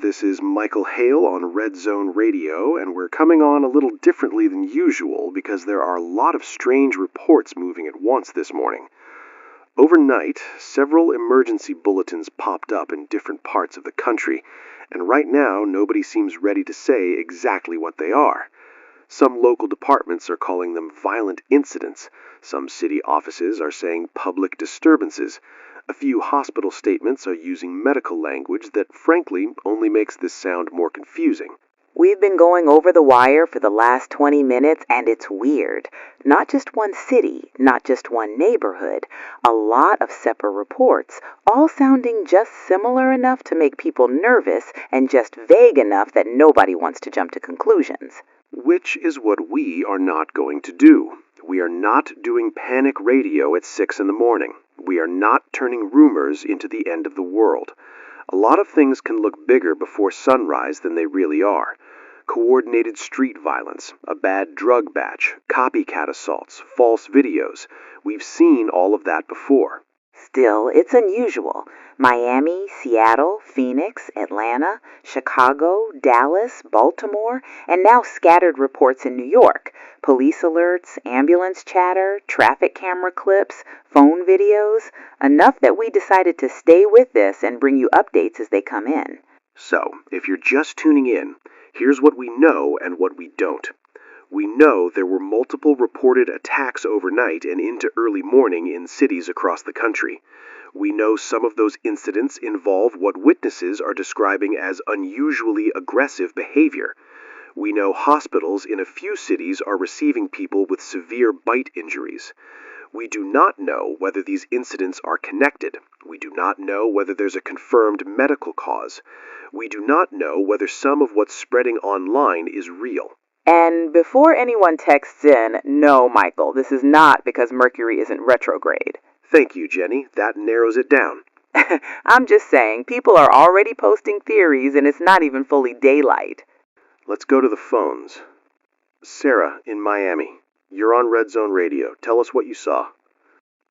This is Michael Hale on Red Zone Radio, and we're coming on a little differently than usual because there are a lot of strange reports moving at once this morning. Overnight, several emergency bulletins popped up in different parts of the country, and right now nobody seems ready to say exactly what they are. Some local departments are calling them violent incidents. Some city offices are saying public disturbances. A few hospital statements are using medical language that, frankly, only makes this sound more confusing. We've been going over the wire for the last 20 minutes, and it's weird. Not just one city, not just one neighborhood. A lot of separate reports, all sounding just similar enough to make people nervous and just vague enough that nobody wants to jump to conclusions. Which is what we are not going to do. We are not doing panic radio at 6 in the morning. We are not turning rumors into the end of the world. A lot of things can look bigger before sunrise than they really are. Coordinated street violence, a bad drug batch, copycat assaults, false videos. We've seen all of that before. Still, it's unusual. Miami, Seattle, Phoenix, Atlanta, Chicago, Dallas, Baltimore, and now scattered reports in New York. Police alerts, ambulance chatter, traffic camera clips, phone videos. Enough that we decided to stay with this and bring you updates as they come in. So, if you're just tuning in, here's what we know and what we don't. We know there were multiple reported attacks overnight and into early morning in cities across the country. We know some of those incidents involve what witnesses are describing as unusually aggressive behavior. We know hospitals in a few cities are receiving people with severe bite injuries. We do not know whether these incidents are connected. We do not know whether there's a confirmed medical cause. We do not know whether some of what's spreading online is real. And before anyone texts in, no, Michael, this is not because Mercury isn't retrograde. Thank you, Jenny. That narrows it down. I'm just saying, people are already posting theories and it's not even fully daylight. Let's go to the phones. Sarah, in Miami. You're on Red Zone Radio. Tell us what you saw.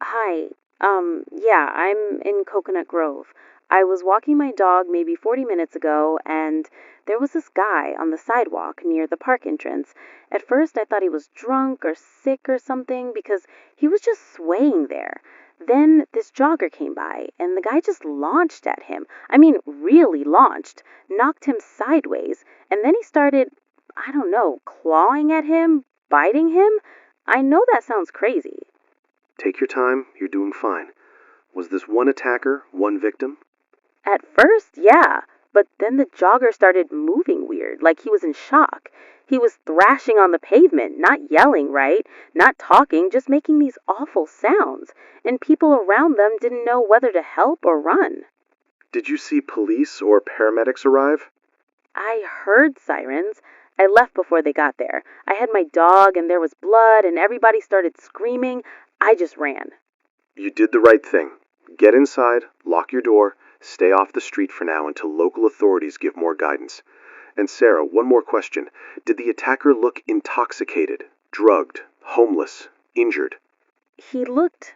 Hi. Yeah, I'm in Coconut Grove. I was walking my dog maybe 40 minutes ago, and there was this guy on the sidewalk near the park entrance. At first, I thought he was drunk or sick or something because he was just swaying there. Then this jogger came by, and the guy just launched at him. I mean, really launched. Knocked him sideways, and then he started, I don't know, clawing at him, biting him. I know that sounds crazy. Take your time. You're doing fine. Was this one attacker, one victim? At first, yeah, but then the jogger started moving weird, like he was in shock. He was thrashing on the pavement, not yelling, right? Not talking, just making these awful sounds. And people around them didn't know whether to help or run. Did you see police or paramedics arrive? I heard sirens. I left before they got there. I had my dog and there was blood and everybody started screaming. I just ran. You did the right thing. Get inside, lock your door, stay off the street for now until local authorities give more guidance. And Sarah, one more question. Did the attacker look intoxicated, drugged, homeless, injured? He looked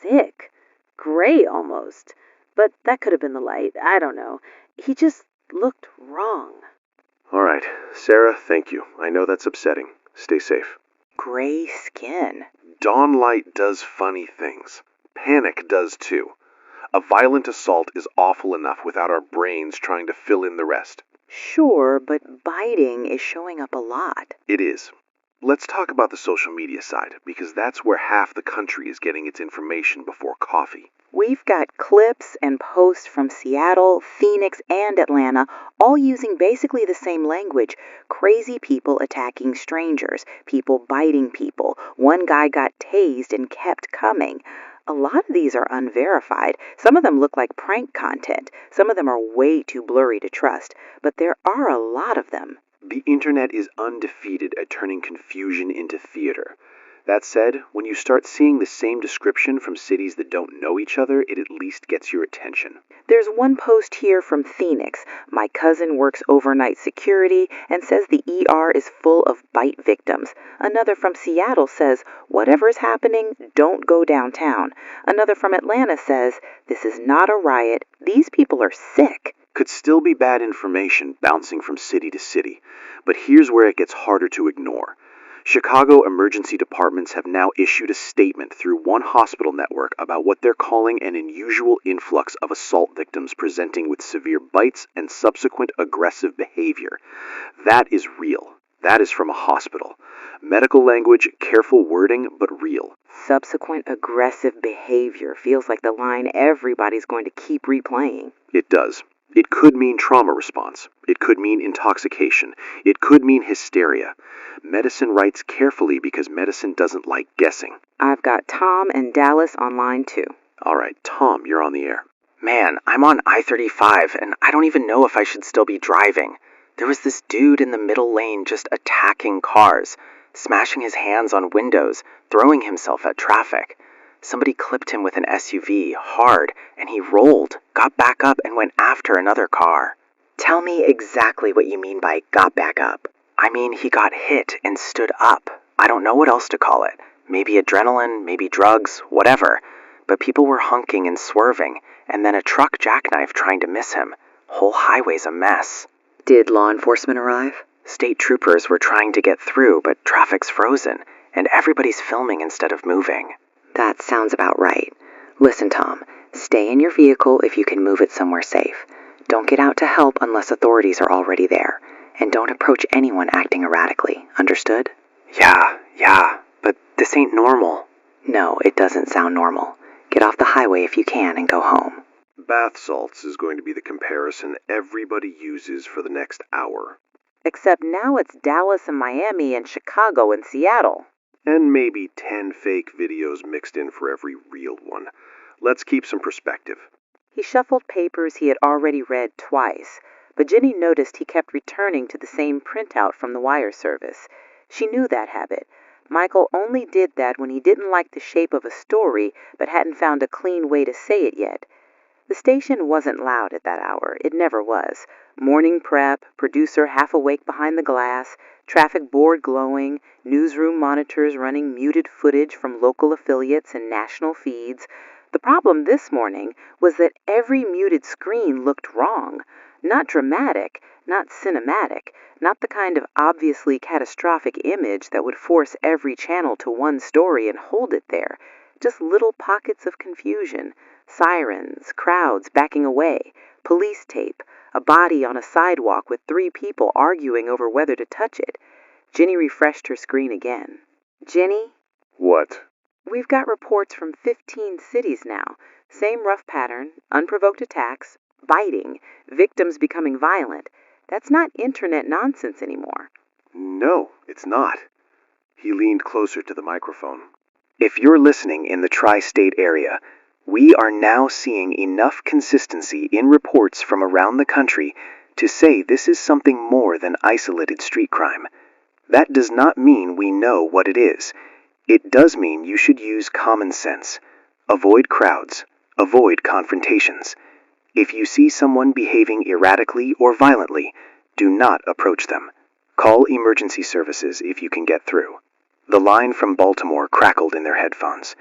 sick, gray almost. But that could have been the light. I don't know. He just looked wrong. All right. Sarah, thank you. I know that's upsetting. Stay safe. Gray skin. Dawn light does funny things. Panic does too. A violent assault is awful enough without our brains trying to fill in the rest. Sure, but biting is showing up a lot. It is. Let's talk about the social media side, because that's where half the country is getting its information before coffee. We've got clips and posts from Seattle, Phoenix, and Atlanta, all using basically the same language. Crazy people attacking strangers, people biting people. One guy got tased and kept coming. A lot of these are unverified. Some of them look like prank content. Some of them are way too blurry to trust. But there are a lot of them. The internet is undefeated at turning confusion into theater. That said, when you start seeing the same description from cities that don't know each other, it at least gets your attention. There's one post here from Phoenix. My cousin works overnight security and says the ER is full of bite victims. Another from Seattle says, whatever's happening, don't go downtown. Another from Atlanta says, this is not a riot. These people are sick. Could still be bad information bouncing from city to city, but here's where it gets harder to ignore. Chicago emergency departments have now issued a statement through one hospital network about what they're calling an unusual influx of assault victims presenting with severe bites and subsequent aggressive behavior. That is real. That is from a hospital. Medical language, careful wording, but real. Subsequent aggressive behavior feels like the line everybody's going to keep replaying. It does. It could mean trauma response. It could mean intoxication. It could mean hysteria. Medicine writes carefully because medicine doesn't like guessing. I've got Tom and Dallas on line 2. All right, Tom, you're on the air. Man, I'm on I-35, and I don't even know if I should still be driving. There was this dude in the middle lane just attacking cars, smashing his hands on windows, throwing himself at traffic. Somebody clipped him with an SUV hard, and he rolled, got back up, and went after another car. Tell me exactly what you mean by got back up. I mean, he got hit and stood up. I don't know what else to call it. Maybe adrenaline, maybe drugs, whatever. But people were honking and swerving, and then a truck jackknife trying to miss him. Whole highway's a mess. Did law enforcement arrive? State troopers were trying to get through, but traffic's frozen, and everybody's filming instead of moving. That sounds about right. Listen, Tom, stay in your vehicle if you can move it somewhere safe. Don't get out to help unless authorities are already there. And don't approach anyone acting erratically. Understood? Yeah, but this ain't normal. No, it doesn't sound normal. Get off the highway if you can and go home. Bath salts is going to be the comparison everybody uses for the next hour. Except now it's Dallas and Miami and Chicago and Seattle. And maybe 10 fake videos mixed in for every real one. Let's keep some perspective. He shuffled papers he had already read twice, but Jenny noticed he kept returning to the same printout from the wire service. She knew that habit. Michael only did that when he didn't like the shape of a story but hadn't found a clean way to say it yet. The station wasn't loud at that hour. It never was. Morning prep, producer half awake behind the glass, traffic board glowing, newsroom monitors running muted footage from local affiliates and national feeds. The problem this morning was that every muted screen looked wrong. Not dramatic, not cinematic, not the kind of obviously catastrophic image that would force every channel to one story and hold it there. Just little pockets of confusion. Sirens, crowds backing away, police tape, a body on a sidewalk with 3 people arguing over whether to touch it. Jenny refreshed her screen again. Jenny? What? We've got reports from 15 cities now. Same rough pattern, unprovoked attacks, biting, victims becoming violent. That's not internet nonsense anymore. No, it's not. He leaned closer to the microphone. If you're listening in the tri-state area, we are now seeing enough consistency in reports from around the country to say this is something more than isolated street crime. That does not mean we know what it is. It does mean you should use common sense. Avoid crowds. Avoid confrontations. If you see someone behaving erratically or violently, do not approach them. Call emergency services if you can get through. The line from Baltimore crackled in their headphones.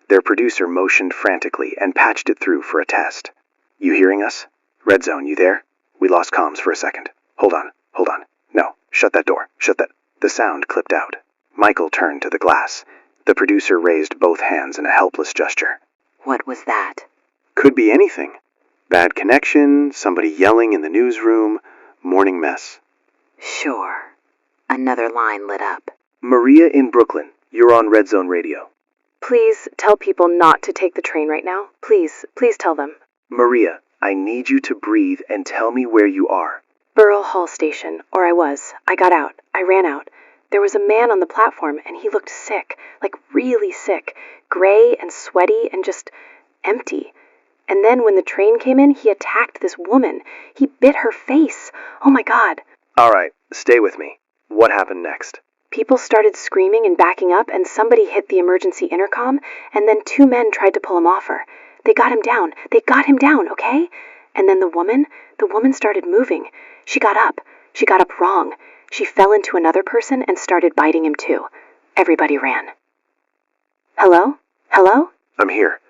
Their producer motioned frantically and patched it through for a test. You hearing us? Red Zone, you there? We lost comms for a second. Hold on. No, shut that door. Shut that. The sound clipped out. Michael turned to the glass. The producer raised both hands in a helpless gesture. What was that? Could be anything. Bad connection, somebody yelling in the newsroom, morning mess. Sure. Another line lit up. Maria in Brooklyn, you're on Red Zone Radio. Please tell people not to take the train right now. Please tell them. Maria, I need you to breathe and tell me where you are. Burrell Hall Station, or I was. I got out. I ran out. There was a man on the platform, and he looked sick, like really sick, gray and sweaty and just empty. And then when the train came in, he attacked this woman. He bit her face. Oh my God. All right, stay with me. What happened next? People started screaming and backing up, and somebody hit the emergency intercom, and then 2 men tried to pull him off her. They got him down, okay? And then the woman started moving. She got up wrong. She fell into another person and started biting him too. Everybody ran. Hello? I'm here.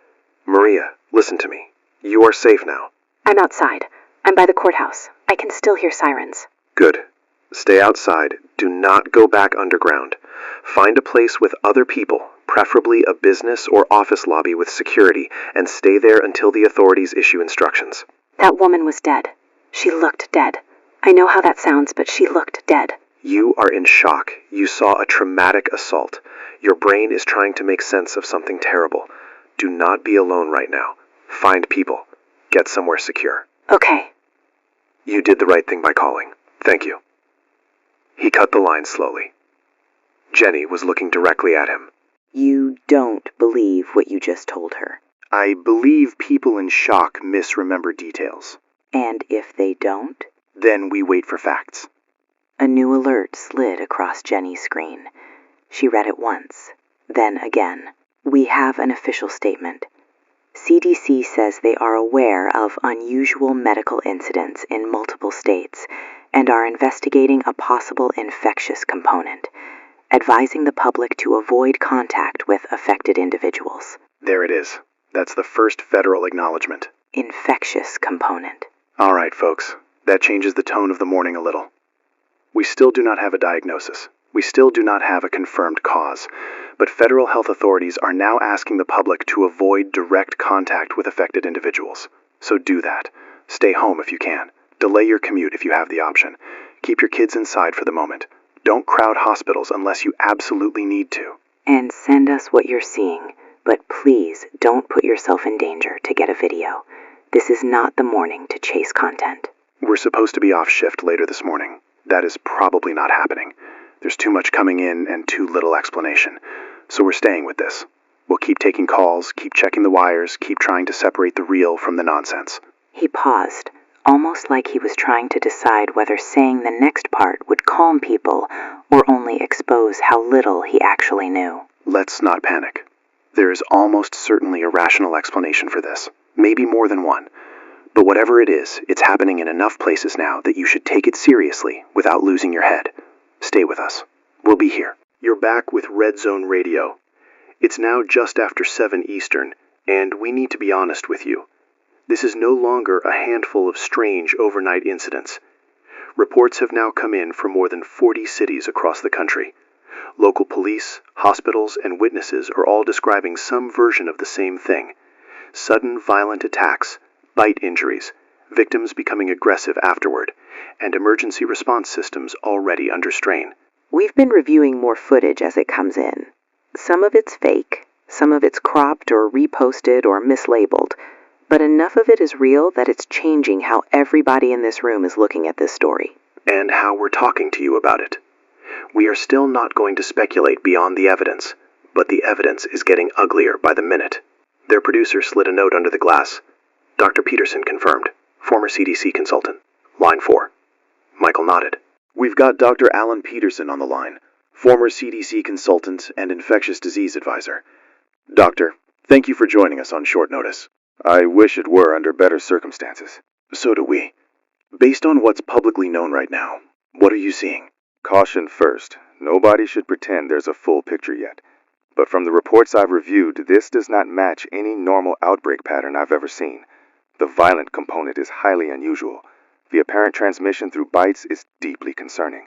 Maria, listen to me. You are safe now. I'm outside. I'm by the courthouse. I can still hear sirens. Good. Stay outside. Do not go back underground. Find a place with other people, preferably a business or office lobby with security, and stay there until the authorities issue instructions. That woman was dead. She looked dead. I know how that sounds, but she looked dead. You are in shock. You saw a traumatic assault. Your brain is trying to make sense of something terrible. Do not be alone right now. Find people. Get somewhere secure. Okay. You did the right thing by calling. Thank you. He cut the line slowly. Jenny was looking directly at him. You don't believe what you just told her. I believe people in shock misremember details. And if they don't? Then we wait for facts. A new alert slid across Jenny's screen. She read it once, then again. We have an official statement. CDC says they are aware of unusual medical incidents in multiple states and are investigating a possible infectious component, advising the public to avoid contact with affected individuals. There it is. That's the first federal acknowledgement. Infectious component. All right, folks. That changes the tone of the morning a little. We still do not have a diagnosis. We still do not have a confirmed cause. But federal health authorities are now asking the public to avoid direct contact with affected individuals. So do that. Stay home if you can. Delay your commute if you have the option. Keep your kids inside for the moment. Don't crowd hospitals unless you absolutely need to. And send us what you're seeing. But please don't put yourself in danger to get a video. This is not the morning to chase content. We're supposed to be off shift later this morning. That is probably not happening. There's too much coming in and too little explanation. So we're staying with this. We'll keep taking calls, keep checking the wires, keep trying to separate the real from the nonsense. He paused, almost like he was trying to decide whether saying the next part would calm people or only expose how little he actually knew. Let's not panic. There is almost certainly a rational explanation for this. Maybe more than one. But whatever it is, it's happening in enough places now that you should take it seriously without losing your head. Stay with us. We'll be here. You're back with Red Zone Radio. It's now just after 7 Eastern, and we need to be honest with you. This is no longer a handful of strange overnight incidents. Reports have now come in from more than 40 cities across the country. Local police, hospitals, and witnesses are all describing some version of the same thing. Sudden violent attacks, bite injuries, victims becoming aggressive afterward, and emergency response systems already under strain. We've been reviewing more footage as it comes in. Some of it's fake, some of it's cropped or reposted or mislabeled, but enough of it is real that it's changing how everybody in this room is looking at this story. And how we're talking to you about it. We are still not going to speculate beyond the evidence, but the evidence is getting uglier by the minute. Their producer slid a note under the glass. Dr. Peterson confirmed. Former CDC consultant. Line 4. Michael nodded. We've got Dr. Alan Peterson on the line, former CDC consultant and infectious disease advisor. Doctor, thank you for joining us on short notice. I wish it were under better circumstances. So do we. Based on what's publicly known right now, what are you seeing? Caution first. Nobody should pretend there's a full picture yet. But from the reports I've reviewed, this does not match any normal outbreak pattern I've ever seen. The violent component is highly unusual. The apparent transmission through bites is deeply concerning.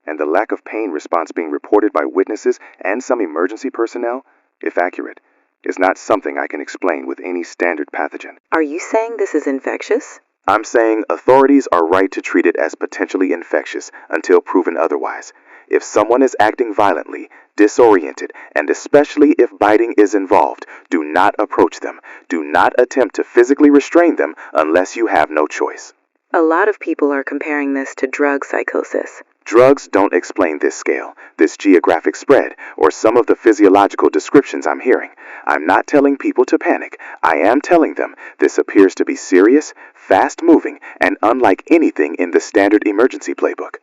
And the lack of pain response being reported by witnesses and some emergency personnel, if accurate, is not something I can explain with any standard pathogen. Are you saying this is infectious? I'm saying authorities are right to treat it as potentially infectious until proven otherwise. If someone is acting violently, disoriented, and especially if biting is involved, do not approach them. Do not attempt to physically restrain them unless you have no choice. A lot of people are comparing this to drug psychosis. Drugs don't explain this scale, this geographic spread, or some of the physiological descriptions I'm hearing. I'm not telling people to panic. I am telling them this appears to be serious, fast-moving, and unlike anything in the standard emergency playbook.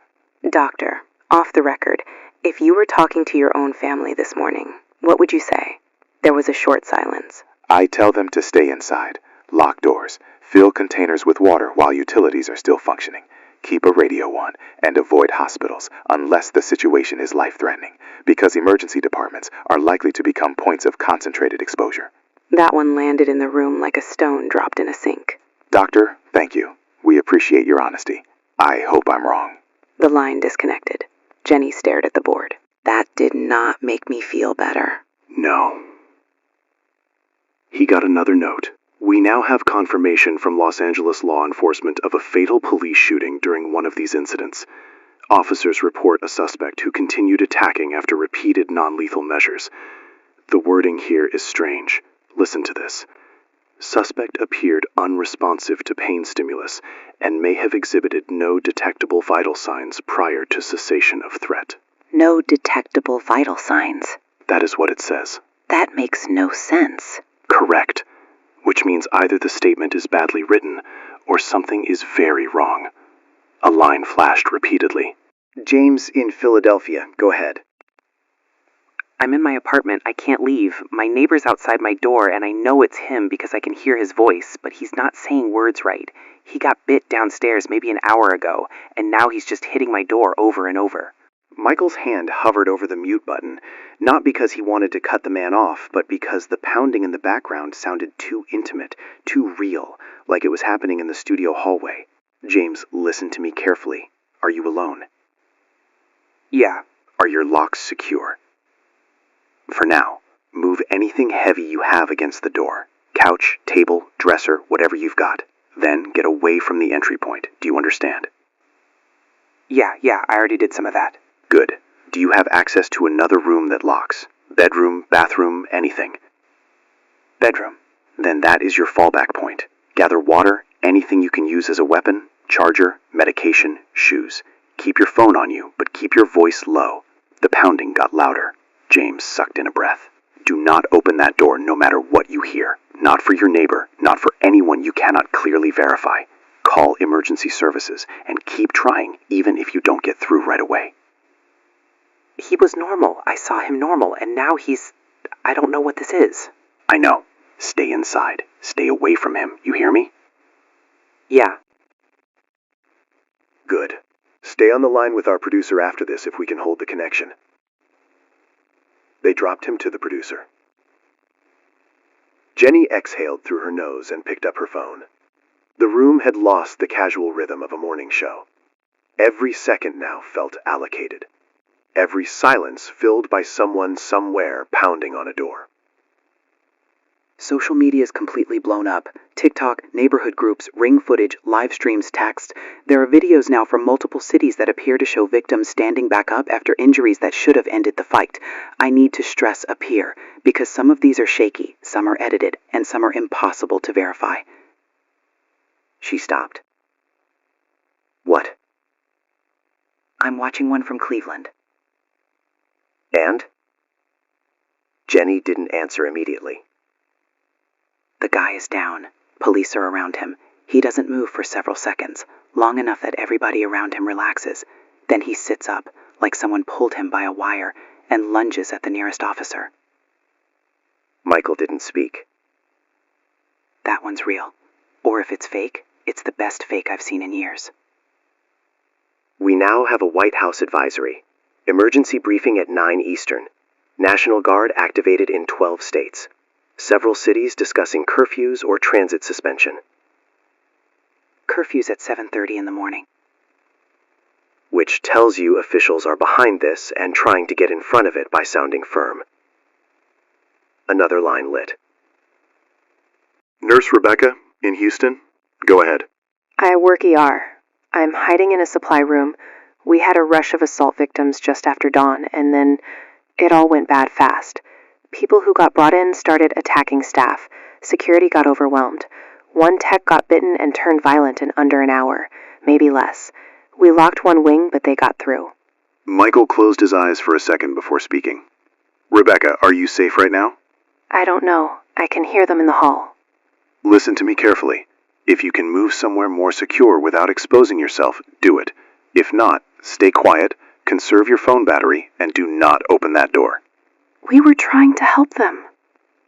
Doctor, off the record, if you were talking to your own family this morning, what would you say? There was a short silence. I tell them to stay inside, lock doors, fill containers with water while utilities are still functioning. Keep a radio on, and avoid hospitals unless the situation is life-threatening, because emergency departments are likely to become points of concentrated exposure. That one landed in the room like a stone dropped in a sink. Doctor, thank you. We appreciate your honesty. I hope I'm wrong. The line disconnected. Jenny stared at the board. That did not make me feel better. No. He got another note. We now have confirmation from Los Angeles law enforcement of a fatal police shooting during one of these incidents. Officers report a suspect who continued attacking after repeated non-lethal measures. The wording here is strange. Listen to this. Suspect appeared unresponsive to pain stimulus and may have exhibited no detectable vital signs prior to cessation of threat. No detectable vital signs. That is what it says. That makes no sense. Correct. Which means either the statement is badly written or something is very wrong. A line flashed repeatedly. James in Philadelphia, go ahead. I'm in my apartment. I can't leave. My neighbor's outside my door, and I know it's him because I can hear his voice, but he's not saying words right. He got bit downstairs maybe an hour ago, and now he's just hitting my door over and over. Michael's hand hovered over the mute button, not because he wanted to cut the man off, but because the pounding in the background sounded too intimate, too real, like it was happening in the studio hallway. James, listen to me carefully. Are you alone? Yeah. Are your locks secure? For now, move anything heavy you have against the door. Couch, table, dresser, whatever you've got. Then get away from the entry point. Do you understand? Yeah, I already did some of that. Good. Do you have access to another room that locks? Bedroom, bathroom, anything? Bedroom. Then that is your fallback point. Gather water, anything you can use as a weapon, charger, medication, shoes. Keep your phone on you, but keep your voice low. The pounding got louder. James sucked in a breath. Do not open that door no matter what you hear. Not for your neighbor, not for anyone you cannot clearly verify. Call emergency services and keep trying even if you don't get through right away. He was normal. I saw him normal, and now I don't know what this is. I know. Stay inside. Stay away from him. You hear me? Yeah. Good. Stay on the line with our producer after this if we can hold the connection. They dropped him to the producer. Jenny exhaled through her nose and picked up her phone. The room had lost the casual rhythm of a morning show. Every second now felt allocated. Every silence filled by someone somewhere pounding on a door. Social media is completely blown up. TikTok, neighborhood groups, Ring footage, live streams, text. There are videos now from multiple cities that appear to show victims standing back up after injuries that should have ended the fight. I need to stress appear, because some of these are shaky, some are edited, and some are impossible to verify. She stopped. What? I'm watching one from Cleveland. And? Jenny didn't answer immediately. The guy is down. Police are around him. He doesn't move for several seconds, long enough that everybody around him relaxes. Then he sits up, like someone pulled him by a wire, and lunges at the nearest officer. Michael didn't speak. That one's real. Or if it's fake, it's the best fake I've seen in years. We now have a White House advisory. Emergency briefing at 9 Eastern. National Guard activated in 12 states. Several cities discussing curfews or transit suspension. Curfew's at 7:30 in the morning. Which tells you officials are behind this and trying to get in front of it by sounding firm. Another line lit. Nurse Rebecca, in Houston, go ahead. I work ER. I'm hiding in a supply room. We had a rush of assault victims just after dawn, and then it all went bad fast. People who got brought in started attacking staff. Security got overwhelmed. One tech got bitten and turned violent in under an hour, maybe less. We locked one wing, but they got through. Michael closed his eyes for a second before speaking. Rebecca, are you safe right now? I don't know. I can hear them in the hall. Listen to me carefully. If you can move somewhere more secure without exposing yourself, do it. If not, stay quiet, conserve your phone battery, and do not open that door. We were trying to help them.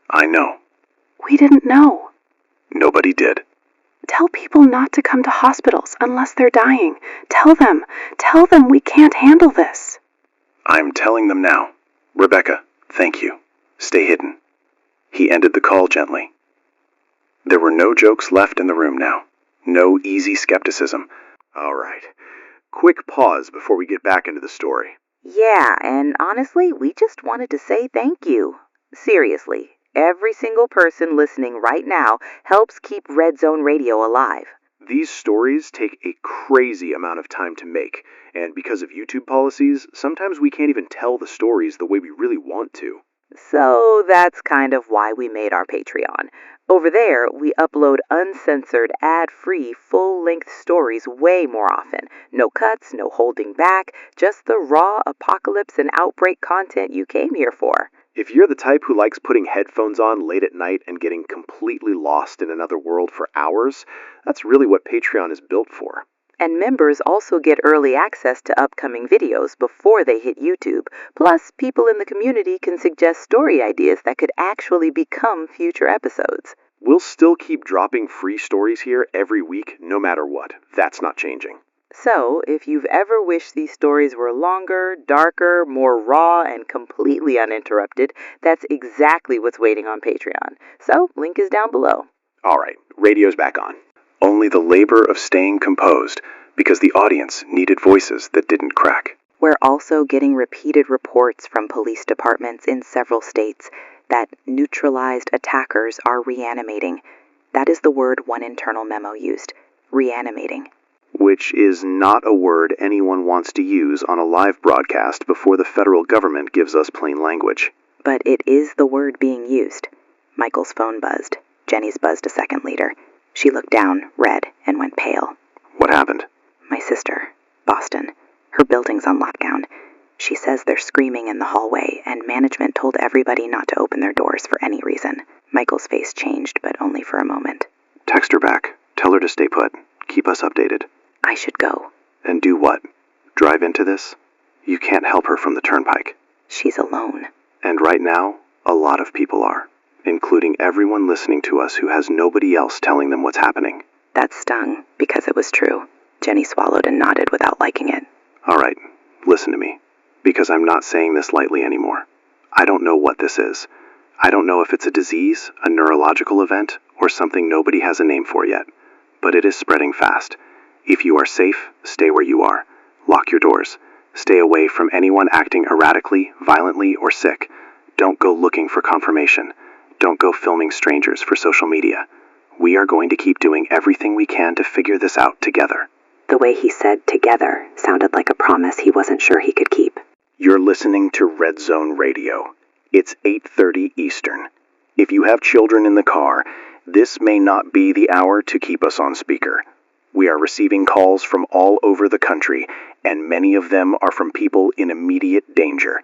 I know. We didn't know. Nobody did. Tell people not to come to hospitals unless they're dying. Tell them we can't handle this. I'm telling them now. Rebecca, thank you. Stay hidden. He ended the call gently. There were no jokes left in the room now. No easy skepticism. All right. Quick pause before we get back into the story. Yeah, and honestly, we just wanted to say thank you. Seriously, every single person listening right now helps keep Red Zone Radio alive. These stories take a crazy amount of time to make, and because of YouTube policies, sometimes we can't even tell the stories the way we really want to. So that's kind of why we made our Patreon. Over there, we upload uncensored, ad-free, full-length stories way more often. No cuts, no holding back, just the raw apocalypse and outbreak content you came here for. If you're the type who likes putting headphones on late at night and getting completely lost in another world for hours, that's really what Patreon is built for. And members also get early access to upcoming videos before they hit YouTube. Plus, people in the community can suggest story ideas that could actually become future episodes. We'll still keep dropping free stories here every week, no matter what. That's not changing. So, if you've ever wished these stories were longer, darker, more raw, and completely uninterrupted, that's exactly what's waiting on Patreon. So, link is down below. All right, radio's back on. Only the labor of staying composed, because the audience needed voices that didn't crack. We're also getting repeated reports from police departments in several states that neutralized attackers are reanimating. That is the word one internal memo used. Reanimating. Which is not a word anyone wants to use on a live broadcast before the federal government gives us plain language. But it is the word being used. Michael's phone buzzed. Jenny's buzzed a second later. She looked down, red, and went pale. What happened? My sister, Boston. Her building's on lockdown. She says they're screaming in the hallway, and management told everybody not to open their doors for any reason. Michael's face changed, but only for a moment. Text her back. Tell her to stay put. Keep us updated. I should go. And do what? Drive into this? You can't help her from the turnpike. She's alone. And right now, a lot of people are, including everyone listening to us who has nobody else telling them what's happening. That stung, because it was true. Jenny swallowed and nodded without liking it. All right, listen to me, because I'm not saying this lightly anymore. I don't know what this is. I don't know if it's a disease, a neurological event, or something nobody has a name for yet. But it is spreading fast. If you are safe, stay where you are. Lock your doors. Stay away from anyone acting erratically, violently, or sick. Don't go looking for confirmation. Don't go filming strangers for social media. We are going to keep doing everything we can to figure this out together. The way he said together sounded like a promise he wasn't sure he could keep. You're listening to Red Zone Radio. It's 8:30 Eastern. If you have children in the car, this may not be the hour to keep us on speaker. We are receiving calls from all over the country, and many of them are from people in immediate danger.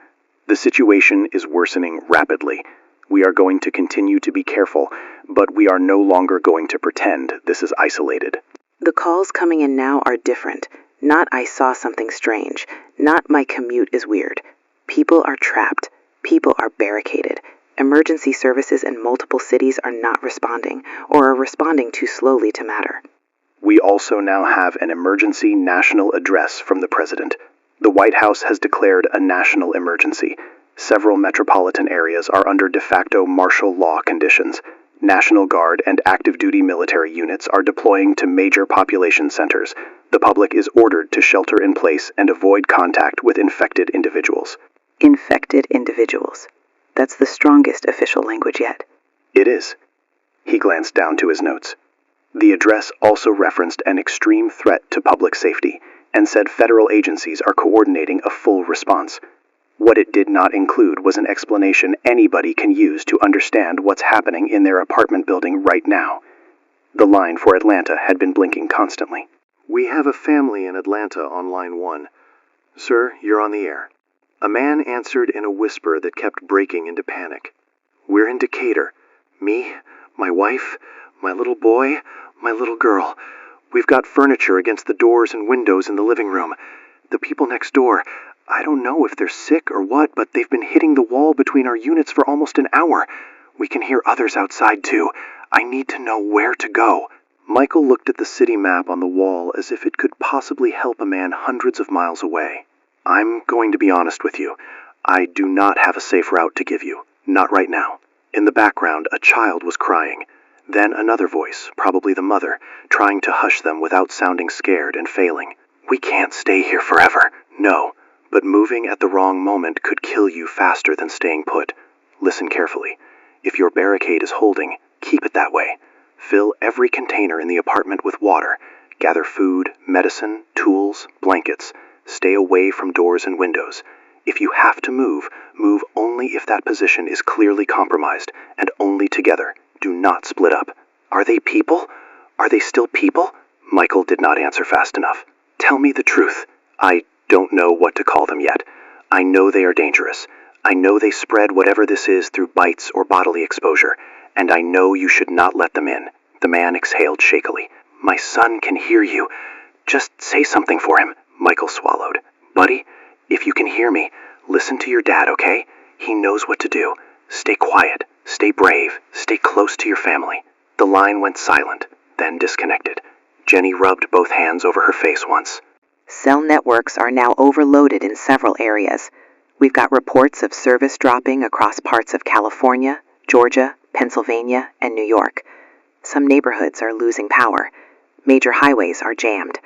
The situation is worsening rapidly. We are going to continue to be careful, but we are no longer going to pretend this is isolated. The calls coming in now are different. Not I saw something strange. Not my commute is weird. People are trapped. People are barricaded. Emergency services in multiple cities are not responding, or are responding too slowly to matter. We also now have an emergency national address from the president. The White House has declared a national emergency. Several metropolitan areas are under de facto martial law conditions. National Guard and active duty military units are deploying to major population centers. The public is ordered to shelter in place and avoid contact with infected individuals. Infected individuals. That's the strongest official language yet. It is. He glanced down to his notes. The address also referenced an extreme threat to public safety and said federal agencies are coordinating a full response. What it did not include was an explanation anybody can use to understand what's happening in their apartment building right now. The line for Atlanta had been blinking constantly. We have a family in Atlanta on line 1. Sir, you're on the air. A man answered in a whisper that kept breaking into panic. We're in Decatur. Me, my wife, my little boy, my little girl. We've got furniture against the doors and windows in the living room. The people next door, I don't know if they're sick or what, but they've been hitting the wall between our units for almost an hour. We can hear others outside too. I need to know where to go. Michael looked at the city map on the wall as if it could possibly help a man hundreds of miles away. I'm going to be honest with you. I do not have a safe route to give you. Not right now. In the background, a child was crying. Then another voice, probably the mother, trying to hush them without sounding scared and failing. "We can't stay here forever." No, but moving at the wrong moment could kill you faster than staying put. Listen carefully. If your barricade is holding, keep it that way. Fill every container in the apartment with water. Gather food, medicine, tools, blankets. Stay away from doors and windows. If you have to move, move only if that position is clearly compromised, and only together. Do not split up. Are they people? Are they still people? Michael did not answer fast enough. Tell me the truth. I don't know what to call them yet. I know they are dangerous. I know they spread whatever this is through bites or bodily exposure, and I know you should not let them in. The man exhaled shakily. My son can hear you. Just say something for him. Michael swallowed. Buddy, if you can hear me, listen to your dad, okay? He knows what to do. Stay quiet. Stay brave. Stay close to your family. The line went silent, then disconnected. Jenny rubbed both hands over her face once. Cell networks are now overloaded in several areas. We've got reports of service dropping across parts of California, Georgia, Pennsylvania, and New York. Some neighborhoods are losing power. Major highways are jammed.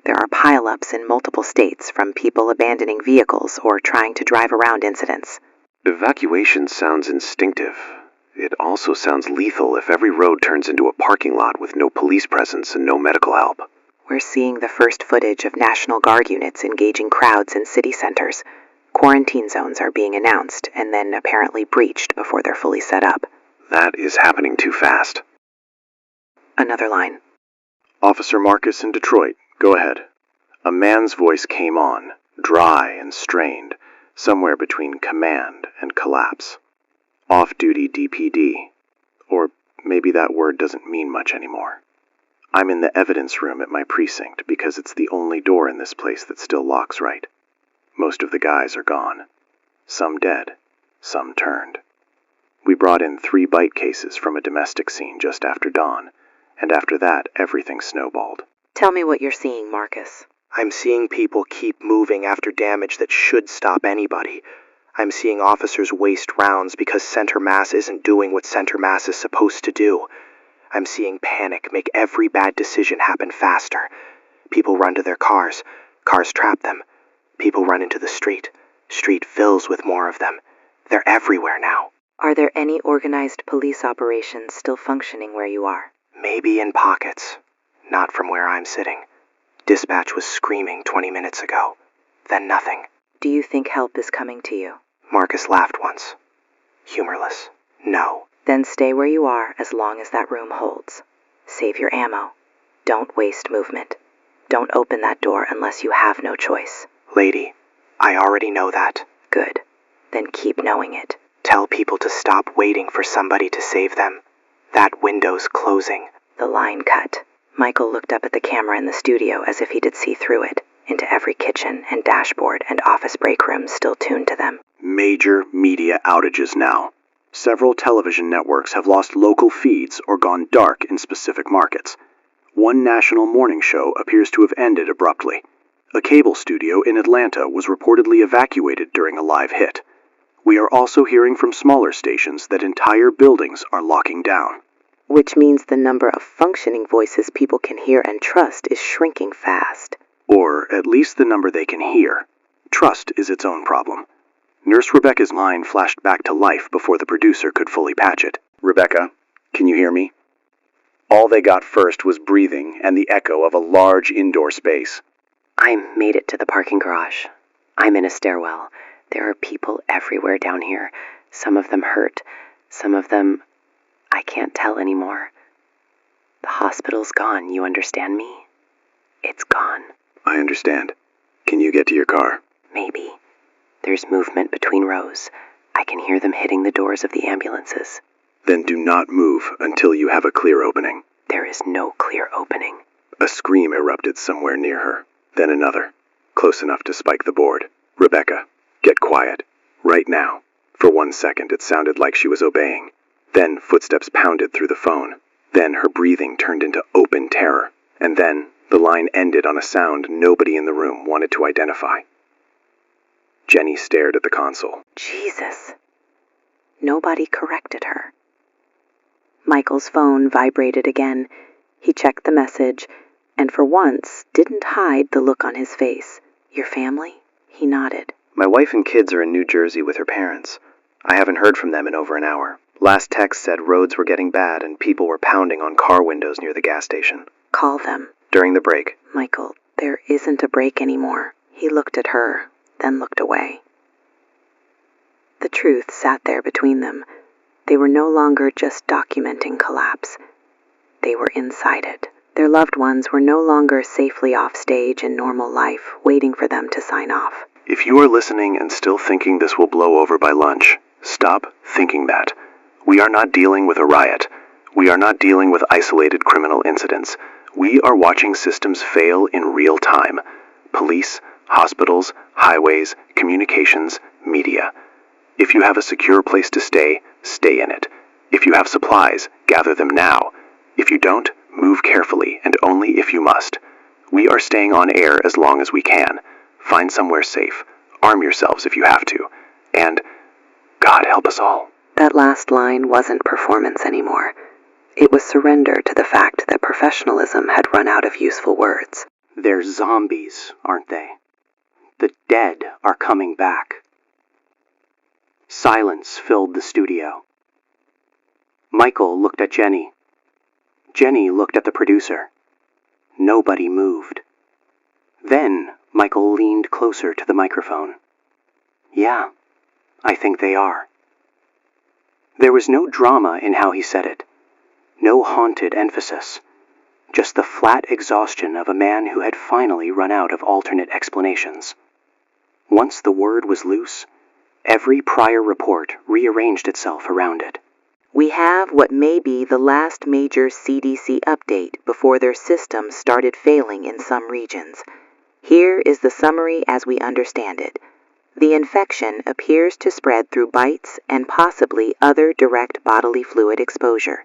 There are pileups in multiple states from people abandoning vehicles or trying to drive around incidents. Evacuation sounds instinctive. It also sounds lethal if every road turns into a parking lot with no police presence and no medical help. We're seeing the first footage of National Guard units engaging crowds in city centers. Quarantine zones are being announced and then apparently breached before they're fully set up. That is happening too fast. Another line. Officer Marcus in Detroit, go ahead. A man's voice came on, dry and strained, somewhere between command and collapse. Off-duty DPD. Or maybe that word doesn't mean much anymore. I'm in the evidence room at my precinct because it's the only door in this place that still locks right. Most of the guys are gone. Some dead, some turned. We brought in 3 bite cases from a domestic scene just after dawn, and after that everything snowballed. Tell me what you're seeing, Marcus. I'm seeing people keep moving after damage that should stop anybody. I'm seeing officers waste rounds because center mass isn't doing what center mass is supposed to do. I'm seeing panic make every bad decision happen faster. People run to their cars. Cars trap them. People run into the street. Street fills with more of them. They're everywhere now. Are there any organized police operations still functioning where you are? Maybe in pockets. Not from where I'm sitting. Dispatch was screaming 20 minutes ago. Then nothing. Do you think help is coming to you? Marcus laughed once. Humorless. No. Then stay where you are as long as that room holds. Save your ammo. Don't waste movement. Don't open that door unless you have no choice. Lady, I already know that. Good. Then keep knowing it. Tell people to stop waiting for somebody to save them. That window's closing. The line cut. Michael looked up at the camera in the studio as if he did see through it, into every kitchen and dashboard and office break room still tuned to them. Major media outages now. Several television networks have lost local feeds or gone dark in specific markets. One national morning show appears to have ended abruptly. A cable studio in Atlanta was reportedly evacuated during a live hit. We are also hearing from smaller stations that entire buildings are locking down. Which means the number of functioning voices people can hear and trust is shrinking fast. Or at least the number they can hear. Trust is its own problem. Nurse Rebecca's line flashed back to life before the producer could fully patch it. Rebecca, can you hear me? All they got first was breathing and the echo of a large indoor space. I made it to the parking garage. I'm in a stairwell. There are people everywhere down here. Some of them hurt. Some of them, I can't tell anymore. The hospital's gone, you understand me? It's gone. I understand. Can you get to your car? Maybe. There's movement between rows. I can hear them hitting the doors of the ambulances. Then do not move until you have a clear opening. There is no clear opening. A scream erupted somewhere near her. Then another. Close enough to spike the board. Rebecca, get quiet. Right now. For 1 second it sounded like she was obeying. Then footsteps pounded through the phone. Then her breathing turned into open terror. And then the line ended on a sound nobody in the room wanted to identify. Jenny stared at the console. Jesus. Nobody corrected her. Michael's phone vibrated again. He checked the message, and for once didn't hide the look on his face. Your family? He nodded. My wife and kids are in New Jersey with her parents. I haven't heard from them in over an hour. Last text said roads were getting bad and people were pounding on car windows near the gas station. Call them. During the break. Michael, there isn't a break anymore. He looked at her, then looked away. The truth sat there between them. They were no longer just documenting collapse. They were inside it. Their loved ones were no longer safely off stage in normal life, waiting for them to sign off. If you are listening and still thinking this will blow over by lunch, stop thinking that. We are not dealing with a riot. We are not dealing with isolated criminal incidents. We are watching systems fail in real time. Police, hospitals, highways, communications, media. If you have a secure place to stay, stay in it. If you have supplies, gather them now. If you don't, move carefully and only if you must. We are staying on air as long as we can. Find somewhere safe. Arm yourselves if you have to. And God help us all. That last line wasn't performance anymore. It was surrender to the fact that professionalism had run out of useful words. They're zombies, aren't they? The dead are coming back. Silence filled the studio. Michael looked at Jenny. Jenny looked at the producer. Nobody moved. Then Michael leaned closer to the microphone. Yeah, I think they are. There was no drama in how he said it. No haunted emphasis. Just the flat exhaustion of a man who had finally run out of alternate explanations. Once the word was loose, every prior report rearranged itself around it. We have what may be the last major CDC update before their systems started failing in some regions. Here is the summary as we understand it. The infection appears to spread through bites and possibly other direct bodily fluid exposure.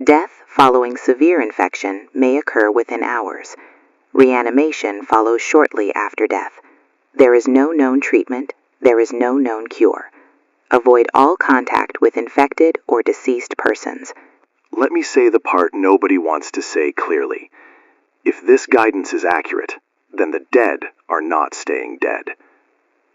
Death following severe infection may occur within hours. Reanimation follows shortly after death. There is no known treatment. There is no known cure. Avoid all contact with infected or deceased persons. Let me say the part nobody wants to say clearly. If this guidance is accurate, then the dead are not staying dead.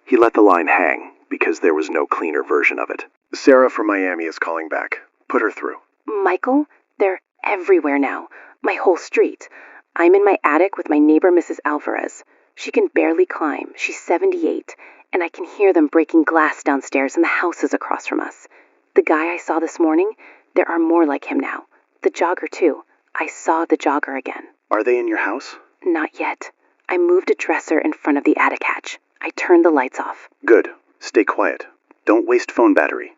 He let the line hang because there was no cleaner version of it. Sarah from Miami is calling back. Put her through. Michael, they're everywhere now. My whole street. I'm in my attic with my neighbor, Mrs. Alvarez. She can barely climb. She's 78, and I can hear them breaking glass downstairs in the houses across from us. The guy I saw this morning, there are more like him now. The jogger, too. I saw the jogger again. Are they in your house? Not yet. I moved a dresser in front of the attic hatch. I turned the lights off. Good. Stay quiet. Don't waste phone battery.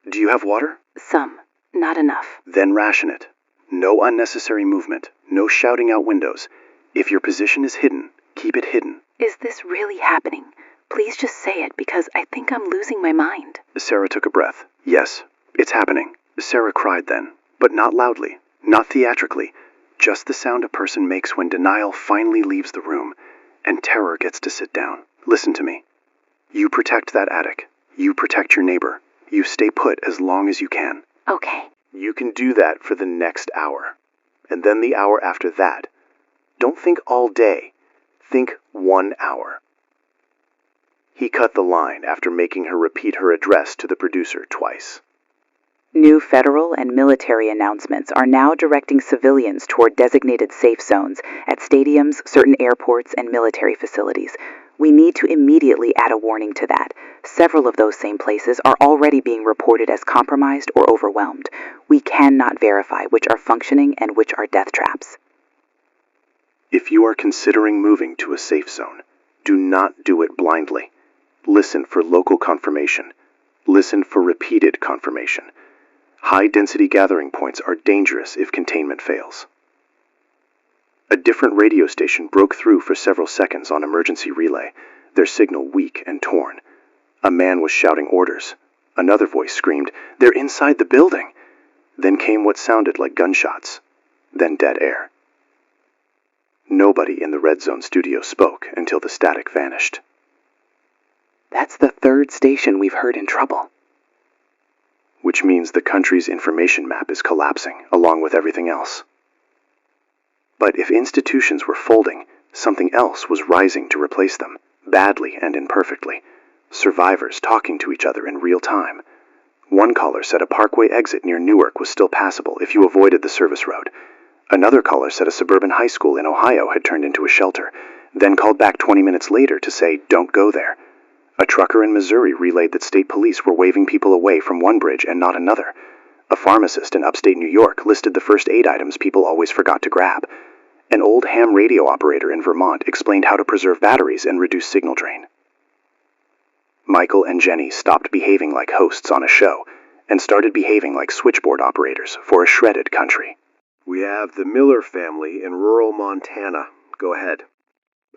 Do you have water? Some. Not enough. Then ration it. No unnecessary movement. No shouting out windows. If your position is hidden, keep it hidden. Is this really happening? Please just say it because I think I'm losing my mind. Sarah took a breath. Yes, it's happening. Sarah cried then, but not loudly, not theatrically. Just the sound a person makes when denial finally leaves the room and terror gets to sit down. Listen to me. You protect that attic. You protect your neighbor. You stay put as long as you can. Okay. You can do that for the next hour. And then the hour after that. Don't think all day. Think 1 hour. He cut the line after making her repeat her address to the producer twice. New federal and military announcements are now directing civilians toward designated safe zones at stadiums, certain airports, and military facilities. We need to immediately add a warning to that. Several of those same places are already being reported as compromised or overwhelmed. We cannot verify which are functioning and which are death traps. If you are considering moving to a safe zone, do not do it blindly. Listen for local confirmation. Listen for repeated confirmation. High-density gathering points are dangerous if containment fails. A different radio station broke through for several seconds on emergency relay, their signal weak and torn. A man was shouting orders. Another voice screamed, "They're inside the building!" Then came what sounded like gunshots. Then dead air. Nobody in the Red Zone studio spoke until the static vanished. That's the third station we've heard in trouble. which means the country's information map is collapsing, along with everything else. But if institutions were folding, something else was rising to replace them, badly and imperfectly. Survivors talking to each other in real time. One caller said a parkway exit near Newark was still passable if you avoided the service road. Another caller said a suburban high school in Ohio had turned into a shelter, then called back 20 minutes later to say, "Don't go there." A trucker in Missouri relayed that state police were waving people away from one bridge and not another. A pharmacist in upstate New York listed the first aid items people always forgot to grab. An old ham radio operator in Vermont explained how to preserve batteries and reduce signal drain. Michael and Jenny stopped behaving like hosts on a show and started behaving like switchboard operators for a shredded country. We have the Miller family in rural Montana. Go ahead.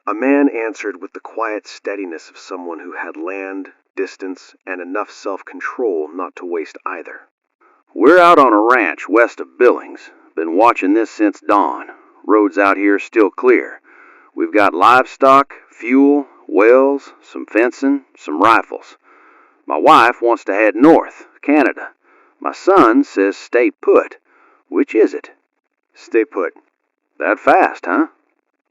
A man answered with the quiet steadiness of someone who had land, distance, and enough self-control not to waste either. We're out on a ranch west of Billings. Been watching this since dawn. Roads out here still clear. We've got livestock, fuel, wells, some fencing, some rifles. My wife wants to head north, Canada. My son says stay put. Which is it? Stay put. That fast, huh?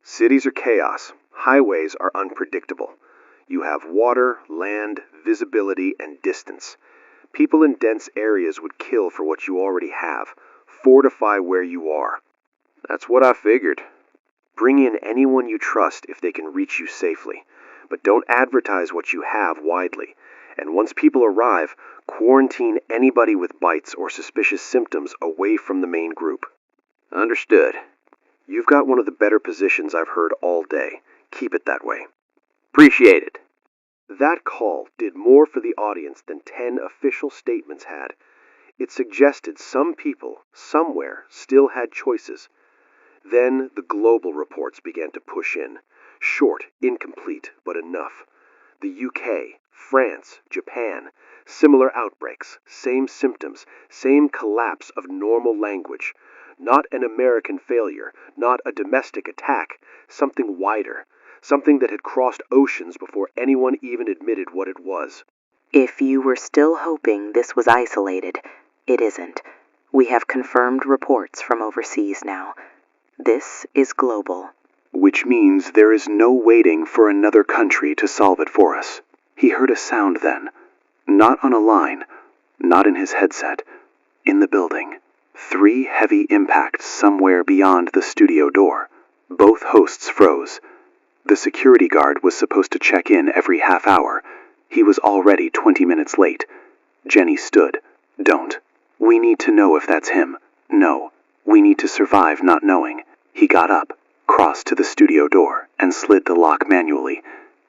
Cities are chaos. Highways are unpredictable. You have water, land, visibility, and distance. People in dense areas would kill for what you already have. Fortify where you are. That's what I figured. Bring in anyone you trust if they can reach you safely. But don't advertise what you have widely. And once people arrive, quarantine anybody with bites or suspicious symptoms away from the main group. Understood. You've got one of the better positions I've heard all day. Keep it that way. Appreciate it. That call did more for the audience than 10 official statements had. It suggested some people, somewhere, still had choices. Then the global reports began to push in. Short, incomplete, but enough. The UK, France, Japan, similar outbreaks, same symptoms, same collapse of normal language. Not an American failure, not a domestic attack, something wider, something that had crossed oceans before anyone even admitted what it was. If you were still hoping this was isolated, it isn't. We have confirmed reports from overseas now. This is global. Which means there is no waiting for another country to solve it for us. He heard a sound then. Not on a line, not in his headset, in the building. 3 heavy impacts somewhere beyond the studio door. Both hosts froze. The security guard was supposed to check in every half hour. He was already 20 minutes late. Jenny stood. Don't. We need to know if that's him. No. We need to survive not knowing. He got up, crossed to the studio door, and slid the lock manually.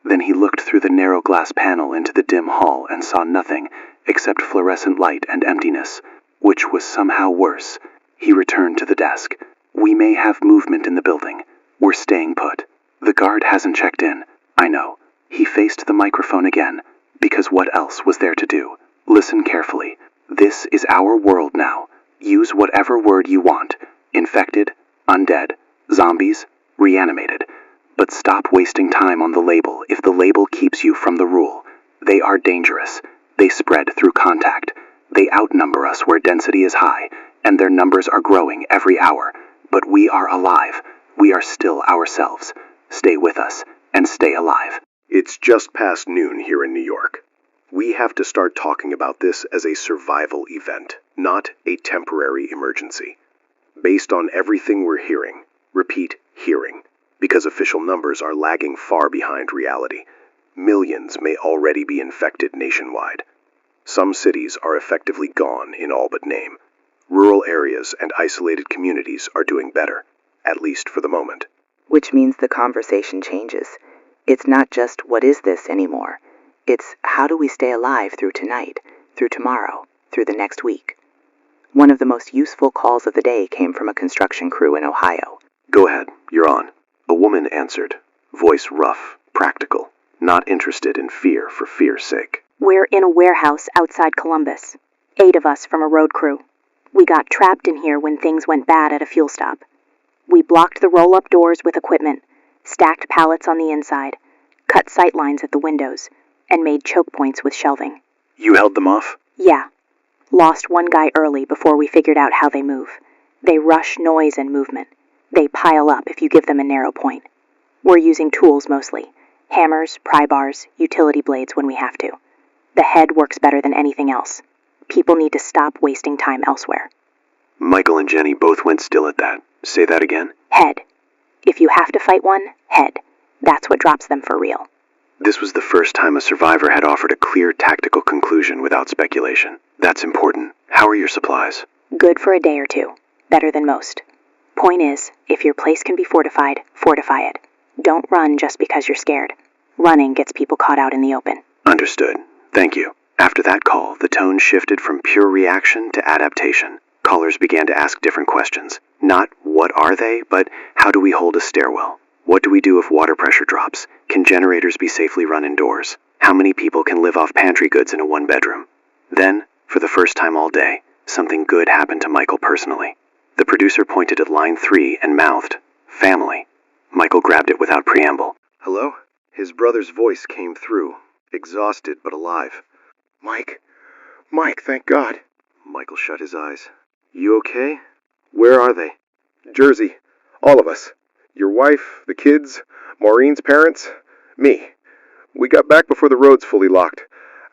Then he looked through the narrow glass panel into the dim hall and saw nothing except fluorescent light and emptiness, which was somehow worse. He returned to the desk. We may have movement in the building. We're staying put. The guard hasn't checked in. I know. He faced the microphone again, because what else was there to do? Listen carefully. This is our world now. Use whatever word you want. Infected, undead, zombies, reanimated. But stop wasting time on the label if the label keeps you from the rule. They are dangerous. They spread through contact. They outnumber us where density is high, and their numbers are growing every hour. But we are alive. We are still ourselves. Stay with us, and stay alive. It's just past noon here in New York. We have to start talking about this as a survival event, not a temporary emergency. Based on everything we're hearing, repeat, hearing, because official numbers are lagging far behind reality. Millions may already be infected nationwide. Some cities are effectively gone in all but name. Rural areas and isolated communities are doing better, at least for the moment. Which means the conversation changes. It's not just what is this anymore. It's how do we stay alive through tonight, through tomorrow, through the next week. One of the most useful calls of the day came from a construction crew in Ohio. Go ahead, you're on. A woman answered, voice rough, practical, not interested in fear for fear's sake. We're in a warehouse outside Columbus. 8 of us from a road crew. We got trapped in here when things went bad at a fuel stop. We blocked the roll-up doors with equipment, stacked pallets on the inside, cut sight lines at the windows, and made choke points with shelving. You held them off? Yeah. Lost one guy early before we figured out how they move. They rush noise and movement. They pile up if you give them a narrow point. We're using tools mostly. Hammers, pry bars, utility blades when we have to. The head works better than anything else. People need to stop wasting time elsewhere. Michael and Jenny both went still at that. Say that again. Head. If you have to fight one, head. That's what drops them for real. This was the first time a survivor had offered a clear tactical conclusion without speculation. That's important. How are your supplies? Good for a day or two. Better than most. Point is, if your place can be fortified, fortify it. Don't run just because you're scared. Running gets people caught out in the open. Understood. Thank you. After that call, the tone shifted from pure reaction to adaptation. Callers began to ask different questions. Not what are they, but how do we hold a stairwell? What do we do if water pressure drops? Can generators be safely run indoors? How many people can live off pantry goods in a one-bedroom? Then, for the first time all day, something good happened to Michael personally. The producer pointed at line 3 and mouthed, "Family." Michael grabbed it without preamble. Hello? His brother's voice came through, exhausted but alive. Mike, thank God. Michael shut his eyes. You okay? Where are they? Jersey, all of us. Your wife, the kids, Maureen's parents, me. We got back before the roads fully locked.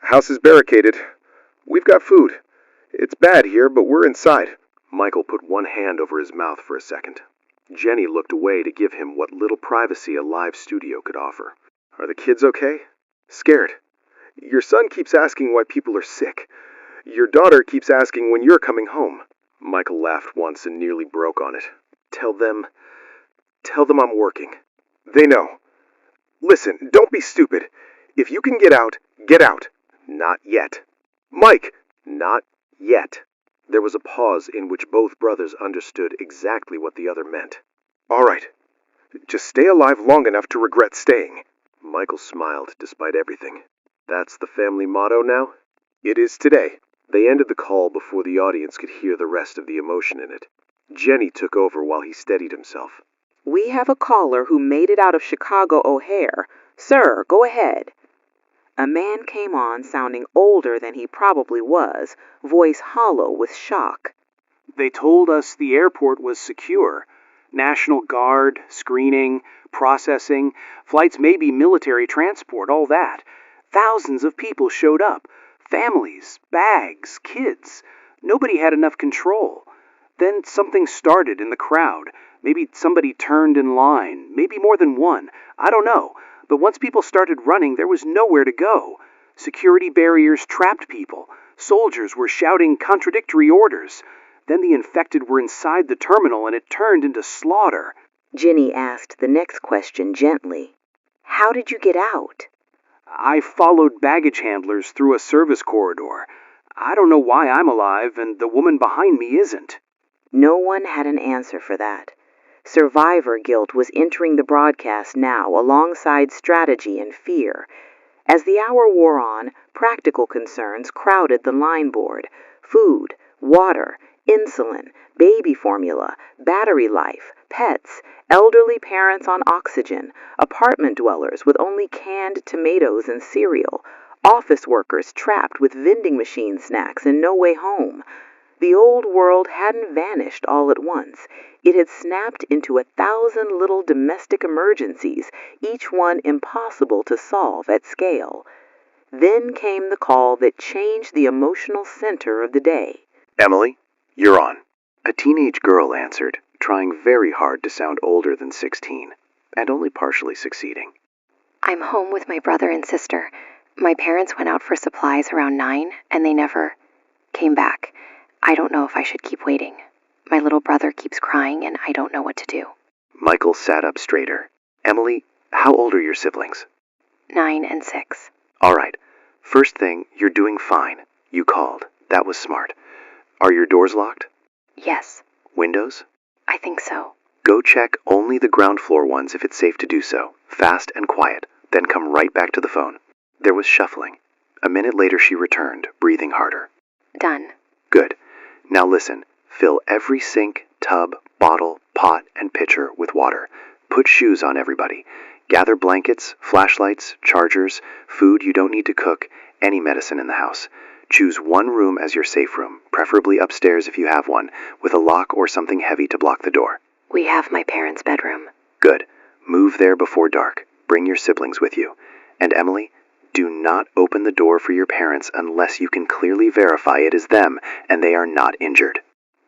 House is barricaded. We've got food. It's bad here, but we're inside. Michael put one hand over his mouth for a second. Jenny looked away to give him what little privacy a live studio could offer. Are the kids okay? Scared. Your son keeps asking why people are sick. Your daughter keeps asking when you're coming home. Michael laughed once and nearly broke on it. Tell them I'm working. They know. Listen, don't be stupid. If you can get out, get out. Not yet. Mike! Not yet. There was a pause in which both brothers understood exactly what the other meant. All right. Just stay alive long enough to regret staying. Michael smiled despite everything. That's the family motto now? It is today. They ended the call before the audience could hear the rest of the emotion in it. Jenny took over while he steadied himself. We have a caller who made it out of Chicago O'Hare. Sir, go ahead. A man came on sounding older than he probably was, voice hollow with shock. They told us the airport was secure. National Guard, screening, processing, flights may be military transport, all that. Thousands of people showed up. Families, bags, kids. Nobody had enough control. Then something started in the crowd. Maybe somebody turned in line. Maybe more than one. I don't know. But once people started running, there was nowhere to go. Security barriers trapped people. Soldiers were shouting contradictory orders. Then the infected were inside the terminal and it turned into slaughter. Ginny asked the next question gently. How did you get out? I followed baggage handlers through a service corridor. I don't know why I'm alive and the woman behind me isn't. No one had an answer for that. Survivor guilt was entering the broadcast now alongside strategy and fear. As the hour wore on, practical concerns crowded the line board. Food, water, insulin, baby formula, battery life, pets, elderly parents on oxygen, apartment dwellers with only canned tomatoes and cereal, office workers trapped with vending machine snacks and no way home. The old world hadn't vanished all at once. It had snapped into 1,000 little domestic emergencies, each one impossible to solve at scale. Then came the call that changed the emotional center of the day. Emily, you're on. A teenage girl answered, trying very hard to sound older than 16, and only partially succeeding. I'm home with my brother and sister. My parents went out for supplies around 9, and they never came back. I don't know if I should keep waiting. My little brother keeps crying, and I don't know what to do. Michael sat up straighter. Emily, how old are your siblings? 9 and 6. All right. First thing, you're doing fine. You called. That was smart. Are your doors locked? Yes. Windows? I think so. Go check only the ground floor ones if it's safe to do so. Fast and quiet. Then come right back to the phone. There was shuffling. A minute later she returned, breathing harder. Done. Good. Now listen. Fill every sink, tub, bottle, pot, and pitcher with water. Put shoes on everybody. Gather blankets, flashlights, chargers, food you don't need to cook, any medicine in the house. Choose one room as your safe room, preferably upstairs if you have one, with a lock or something heavy to block the door. We have my parents' bedroom. Good. Move there before dark. Bring your siblings with you. And Emily, do not open the door for your parents unless you can clearly verify it is them and they are not injured.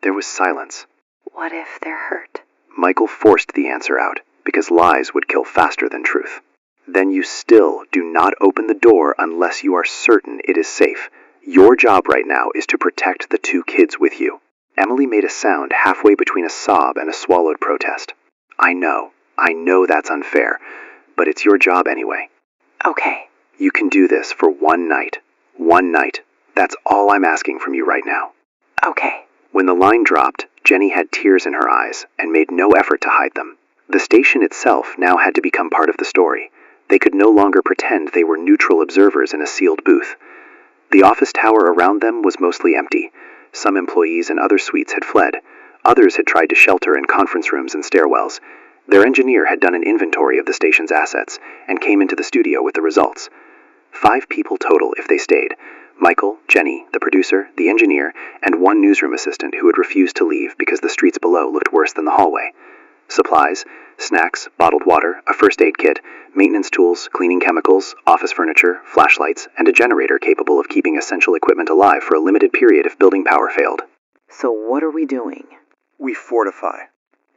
There was silence. What if they're hurt? Michael forced the answer out, because lies would kill faster than truth. Then you still do not open the door unless you are certain it is safe. Your job right now is to protect the 2 kids with you. Emily made a sound halfway between a sob and a swallowed protest. I know that's unfair, but it's your job anyway. Okay. You can do this for one night. One night. That's all I'm asking from you right now. Okay. When the line dropped, Jenny had tears in her eyes and made no effort to hide them. The station itself now had to become part of the story. They could no longer pretend they were neutral observers in a sealed booth. The office tower around them was mostly empty. Some employees in other suites had fled. Others had tried to shelter in conference rooms and stairwells. Their engineer had done an inventory of the station's assets and came into the studio with the results. 5 people total if they stayed. Michael, Jenny, the producer, the engineer, and 1 newsroom assistant who had refused to leave because the streets below looked worse than the hallway. Supplies, snacks, bottled water, a first aid kit, maintenance tools, cleaning chemicals, office furniture, flashlights, and a generator capable of keeping essential equipment alive for a limited period if building power failed. So what are we doing? We fortify.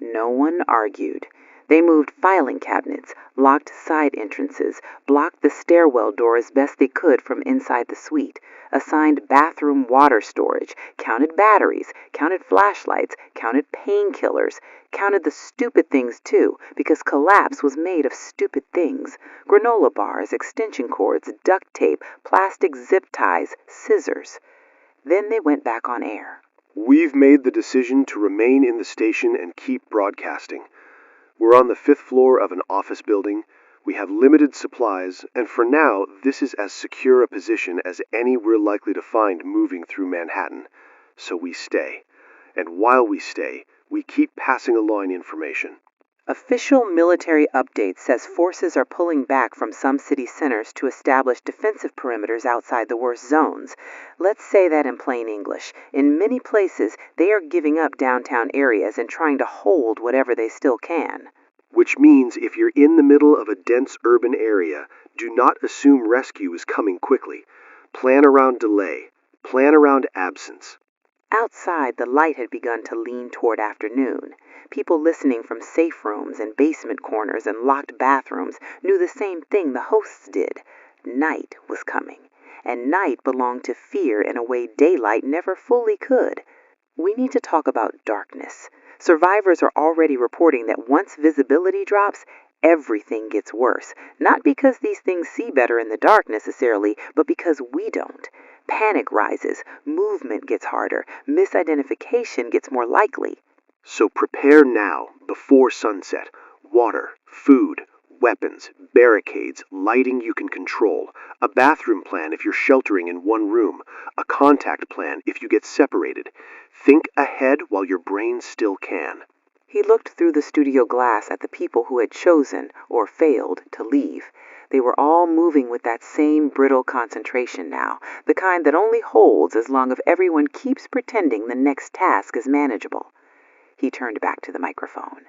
No one argued. They moved filing cabinets, locked side entrances, blocked the stairwell door as best they could from inside the suite, assigned bathroom water storage, counted batteries, counted flashlights, counted painkillers, counted the stupid things too, because collapse was made of stupid things. Granola bars, extension cords, duct tape, plastic zip ties, scissors. Then they went back on air. We've made the decision to remain in the station and keep broadcasting. We're on the 5th floor of an office building. We have limited supplies, and for now, this is as secure a position as any we're likely to find moving through Manhattan. So we stay. And while we stay, we keep passing along information. Official military update says forces are pulling back from some city centers to establish defensive perimeters outside the worst zones. Let's say that in plain English. In many places, they are giving up downtown areas and trying to hold whatever they still can. Which means if you're in the middle of a dense urban area, do not assume rescue is coming quickly. Plan around delay. Plan around absence. Outside, the light had begun to lean toward afternoon. People listening from safe rooms and basement corners and locked bathrooms knew the same thing the hosts did. Night was coming, and night belonged to fear in a way daylight never fully could. We need to talk about darkness. Survivors are already reporting that once visibility drops, everything gets worse. Not because these things see better in the dark necessarily, but because we don't. Panic rises, movement gets harder, misidentification gets more likely. So prepare now, before sunset. Water, food, weapons, barricades, lighting you can control, a bathroom plan if you're sheltering in one room, a contact plan if you get separated. Think ahead while your brain still can. He looked through the studio glass at the people who had chosen, or failed, to leave. They were all moving with that same brittle concentration now, the kind that only holds as long as everyone keeps pretending the next task is manageable. He turned back to the microphone.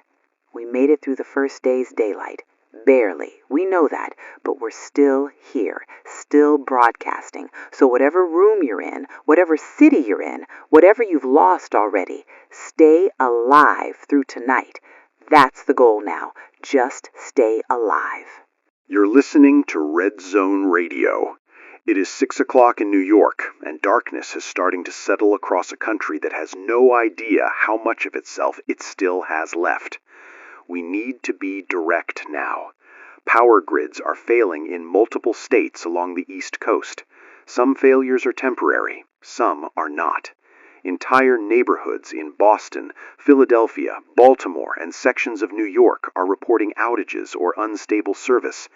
We made it through the first day's daylight. Barely. We know that. But we're still here, still broadcasting. So whatever room you're in, whatever city you're in, whatever you've lost already, stay alive through tonight. That's the goal now. Just stay alive. You're listening to Red Zone Radio. It is 6 o'clock in New York, and darkness is starting to settle across a country that has no idea how much of itself it still has left. We need to be direct now. Power grids are failing in multiple states along the East Coast. Some failures are temporary, some are not. Entire neighborhoods in Boston, Philadelphia, Baltimore, and sections of New York are reporting outages or unstable service.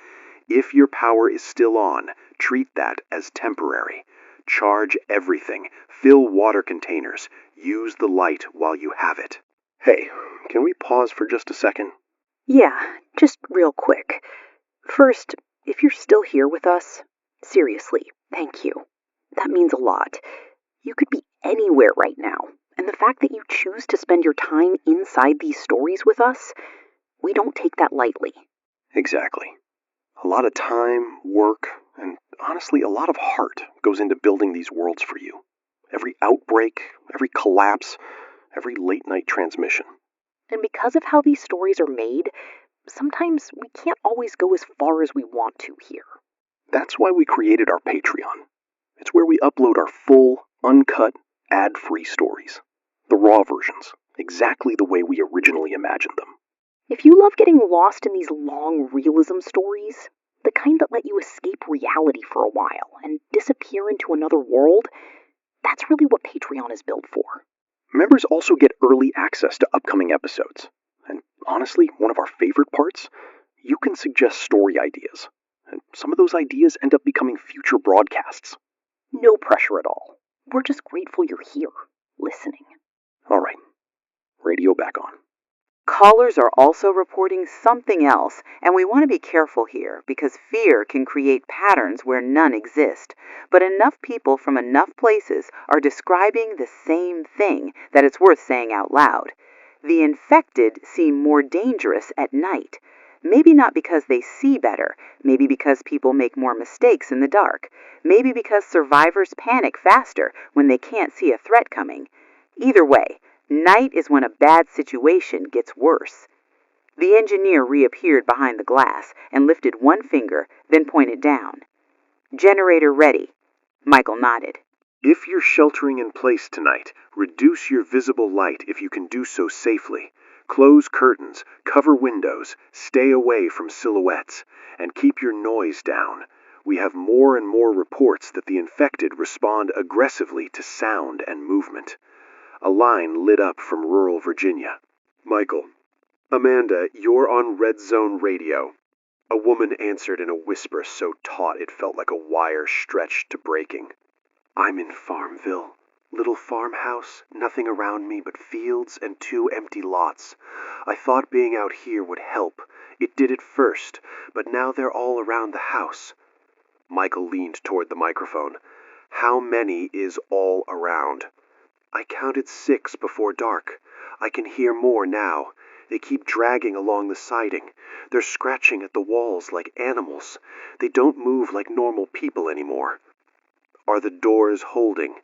If your power is still on, treat that as temporary. Charge everything. Fill water containers. Use the light while you have it. Hey, can we pause for just a second? Yeah, just real quick. First, if you're still here with us, seriously, thank you. That means a lot. You could be anywhere right now, and the fact that you choose to spend your time inside these stories with us, we don't take that lightly. Exactly. A lot of time, work, and honestly, a lot of heart goes into building these worlds for you. Every outbreak, every collapse, every late-night transmission. And because of how these stories are made, sometimes we can't always go as far as we want to here. That's why we created our Patreon. It's where we upload our full, uncut, ad-free stories. The raw versions, exactly the way we originally imagined them. If you love getting lost in these long realism stories, the kind that let you escape reality for a while and disappear into another world, that's really what Patreon is built for. Members also get early access to upcoming episodes. And honestly, one of our favorite parts, you can suggest story ideas. And some of those ideas end up becoming future broadcasts. No pressure at all. We're just grateful you're here, listening. All right, radio back on. Callers are also reporting something else, and we want to be careful here because fear can create patterns where none exist. But enough people from enough places are describing the same thing that it's worth saying out loud. The infected seem more dangerous at night. Maybe not because they see better, maybe because people make more mistakes in the dark, maybe because survivors panic faster when they can't see a threat coming. Either way, night is when a bad situation gets worse. The engineer reappeared behind the glass and lifted one finger, then pointed down. Generator ready. Michael nodded. If you're sheltering in place tonight, reduce your visible light if you can do so safely. Close curtains, cover windows, stay away from silhouettes, and keep your noise down. We have more and more reports that the infected respond aggressively to sound and movement. A line lit up from rural Virginia. Michael, Amanda, you're on Red Zone Radio. A woman answered in a whisper so taut it felt like a wire stretched to breaking. I'm in Farmville. Little farmhouse, nothing around me but fields and 2 empty lots. I thought being out here would help. It did at first, but now they're all around the house. Michael leaned toward the microphone. How many is all around? I counted 6 before dark. I can hear more now. They keep dragging along the siding. They're scratching at the walls like animals. They don't move like normal people anymore. Are the doors holding?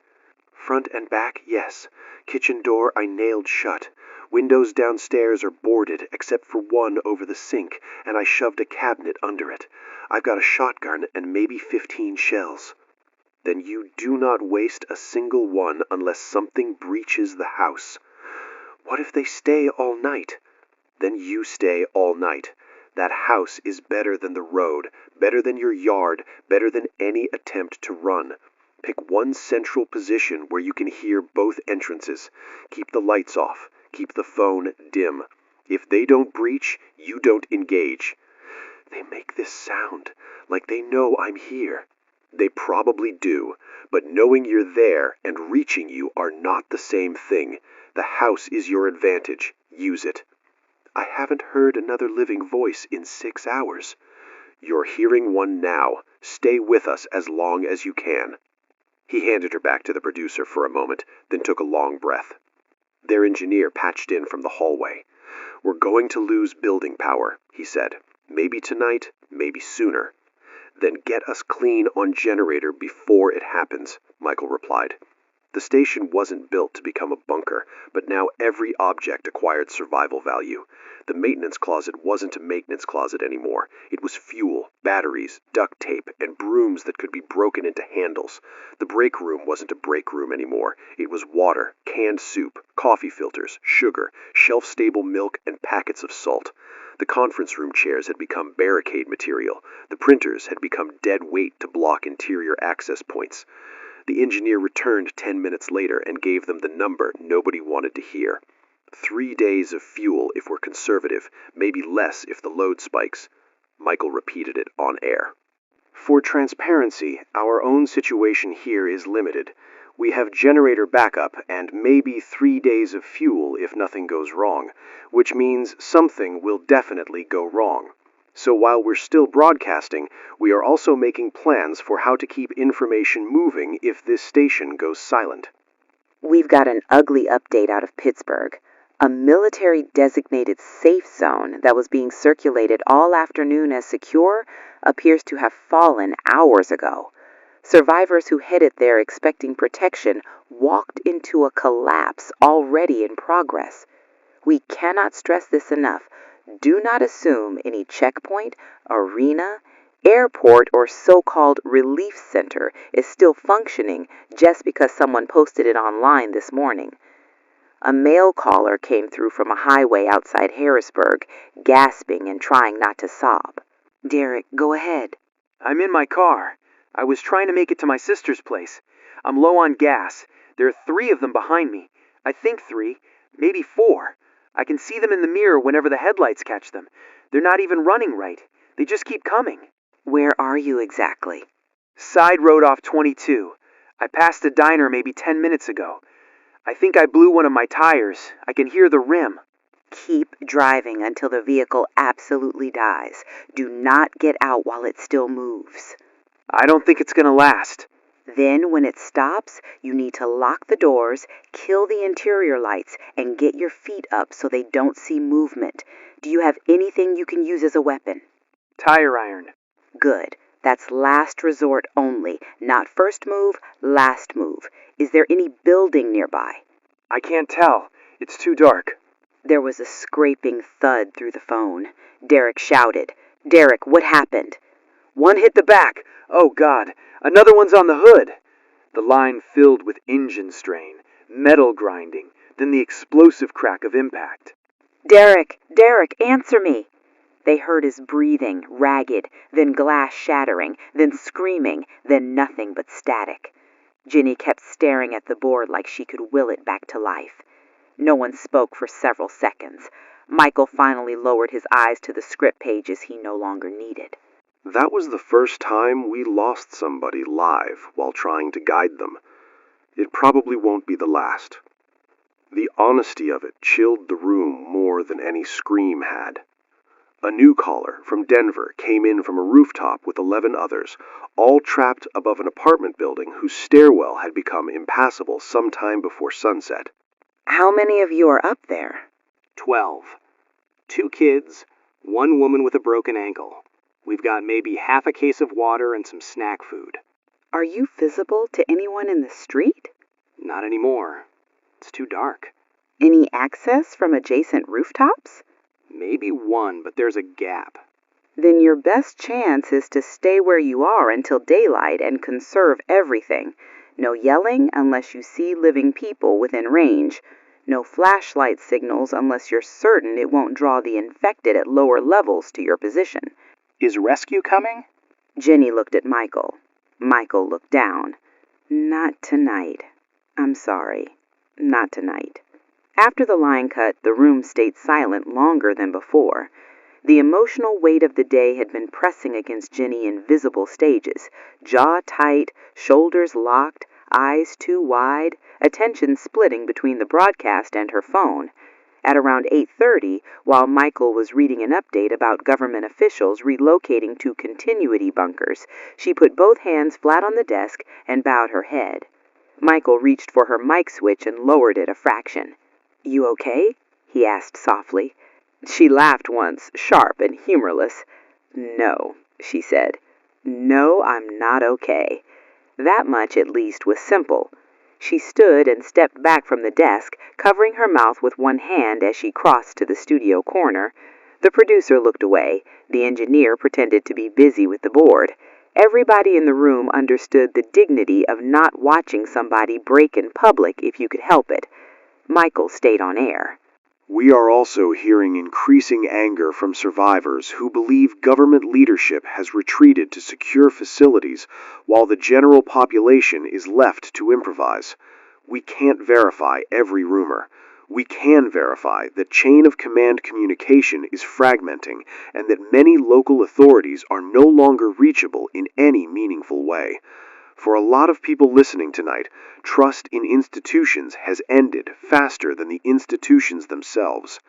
Front and back, yes. Kitchen door I nailed shut. Windows downstairs are boarded except for one over the sink, and I shoved a cabinet under it. I've got a shotgun and maybe 15 shells. Then you do not waste a single one unless something breaches the house. What if they stay all night? Then you stay all night. That house is better than the road, better than your yard, better than any attempt to run. Pick one central position where you can hear both entrances. Keep the lights off. Keep the phone dim. If they don't breach, you don't engage. They make this sound like they know I'm here. They probably do, but knowing you're there and reaching you are not the same thing. The house is your advantage. Use it. I haven't heard another living voice in 6 hours. You're hearing one now. Stay with us as long as you can. He handed her back to the producer for a moment, then took a long breath. Their engineer patched in from the hallway. We're going to lose building power, he said. Maybe tonight, maybe sooner. Then get us clean on generator before it happens, Michael replied. The station wasn't built to become a bunker, but now every object acquired survival value. The maintenance closet wasn't a maintenance closet anymore. It was fuel, batteries, duct tape, and brooms that could be broken into handles. The break room wasn't a break room anymore. It was water, canned soup, coffee filters, sugar, shelf-stable milk, and packets of salt. The conference room chairs had become barricade material. The printers had become dead weight to block interior access points. The engineer returned 10 minutes later and gave them the number nobody wanted to hear. 3 days of fuel if we're conservative, maybe less if the load spikes. Michael repeated it on air. For transparency, our own situation here is limited. We have generator backup and maybe 3 days of fuel if nothing goes wrong, which means something will definitely go wrong. So while we're still broadcasting, we are also making plans for how to keep information moving if this station goes silent. We've got an ugly update out of Pittsburgh. A military-designated safe zone that was being circulated all afternoon as secure appears to have fallen hours ago. Survivors who headed there expecting protection walked into a collapse already in progress. We cannot stress this enough. Do not assume any checkpoint, arena, airport, or so-called relief center is still functioning just because someone posted it online this morning. A mail caller came through from a highway outside Harrisburg, gasping and trying not to sob. Derek, go ahead. I'm in my car. I was trying to make it to my sister's place. I'm low on gas. There are 3 of them behind me. I think 3, maybe 4. I can see them in the mirror whenever the headlights catch them. They're not even running right. They just keep coming. Where are you exactly? Side road off 22. I passed a diner maybe 10 minutes ago. I think I blew one of my tires. I can hear the rim. Keep driving until the vehicle absolutely dies. Do not get out while it still moves. I don't think it's going to last. Then, when it stops, you need to lock the doors, kill the interior lights, and get your feet up so they don't see movement. Do you have anything you can use as a weapon? Tire iron. Good. That's last resort only. Not first move, last move. Is there any building nearby? I can't tell. It's too dark. There was a scraping thud through the phone. Derek shouted. Derek, what happened? One hit the back. Oh, God. Another one's on the hood. The line filled with engine strain, metal grinding, then the explosive crack of impact. Derek, answer me. They heard his breathing, ragged, then glass shattering, then screaming, then nothing but static. Ginny kept staring at the board like she could will it back to life. No one spoke for several seconds. Michael finally lowered his eyes to the script pages he no longer needed. That was the first time we lost somebody live while trying to guide them. It probably won't be the last. The honesty of it chilled the room more than any scream had. A new caller from Denver came in from a rooftop with 11 others, all trapped above an apartment building whose stairwell had become impassable sometime before sunset. How many of you are up there? 12. 2 kids, 1 woman with a broken ankle. We've got maybe half a case of water and some snack food. Are you visible to anyone in the street? Not anymore. It's too dark. Any access from adjacent rooftops? Maybe 1, but there's a gap. Then your best chance is to stay where you are until daylight and conserve everything. No yelling unless you see living people within range. No flashlight signals unless you're certain it won't draw the infected at lower levels to your position. Is rescue coming? Jenny looked at Michael. Michael looked down. Not tonight. I'm sorry. Not tonight. After the line cut, the room stayed silent longer than before. The emotional weight of the day had been pressing against Jenny in visible stages. Jaw tight, shoulders locked, eyes too wide, attention splitting between the broadcast and her phone. At around 8:30, while Michael was reading an update about government officials relocating to continuity bunkers, she put both hands flat on the desk and bowed her head. Michael reached for her mic switch and lowered it a fraction. "You okay?" he asked softly. She laughed once, sharp and humorless. "No," she said. "No, I'm not okay." That much, at least, was simple. She stood and stepped back from the desk, covering her mouth with one hand as she crossed to the studio corner. The producer looked away. The engineer pretended to be busy with the board. Everybody in the room understood the dignity of not watching somebody break in public if you could help it. Michael stayed on air. We are also hearing increasing anger from survivors who believe government leadership has retreated to secure facilities while the general population is left to improvise. We can't verify every rumor. We can verify that chain of command communication is fragmenting and that many local authorities are no longer reachable in any meaningful way. For a lot of people listening tonight, trust in institutions has ended faster than the institutions themselves.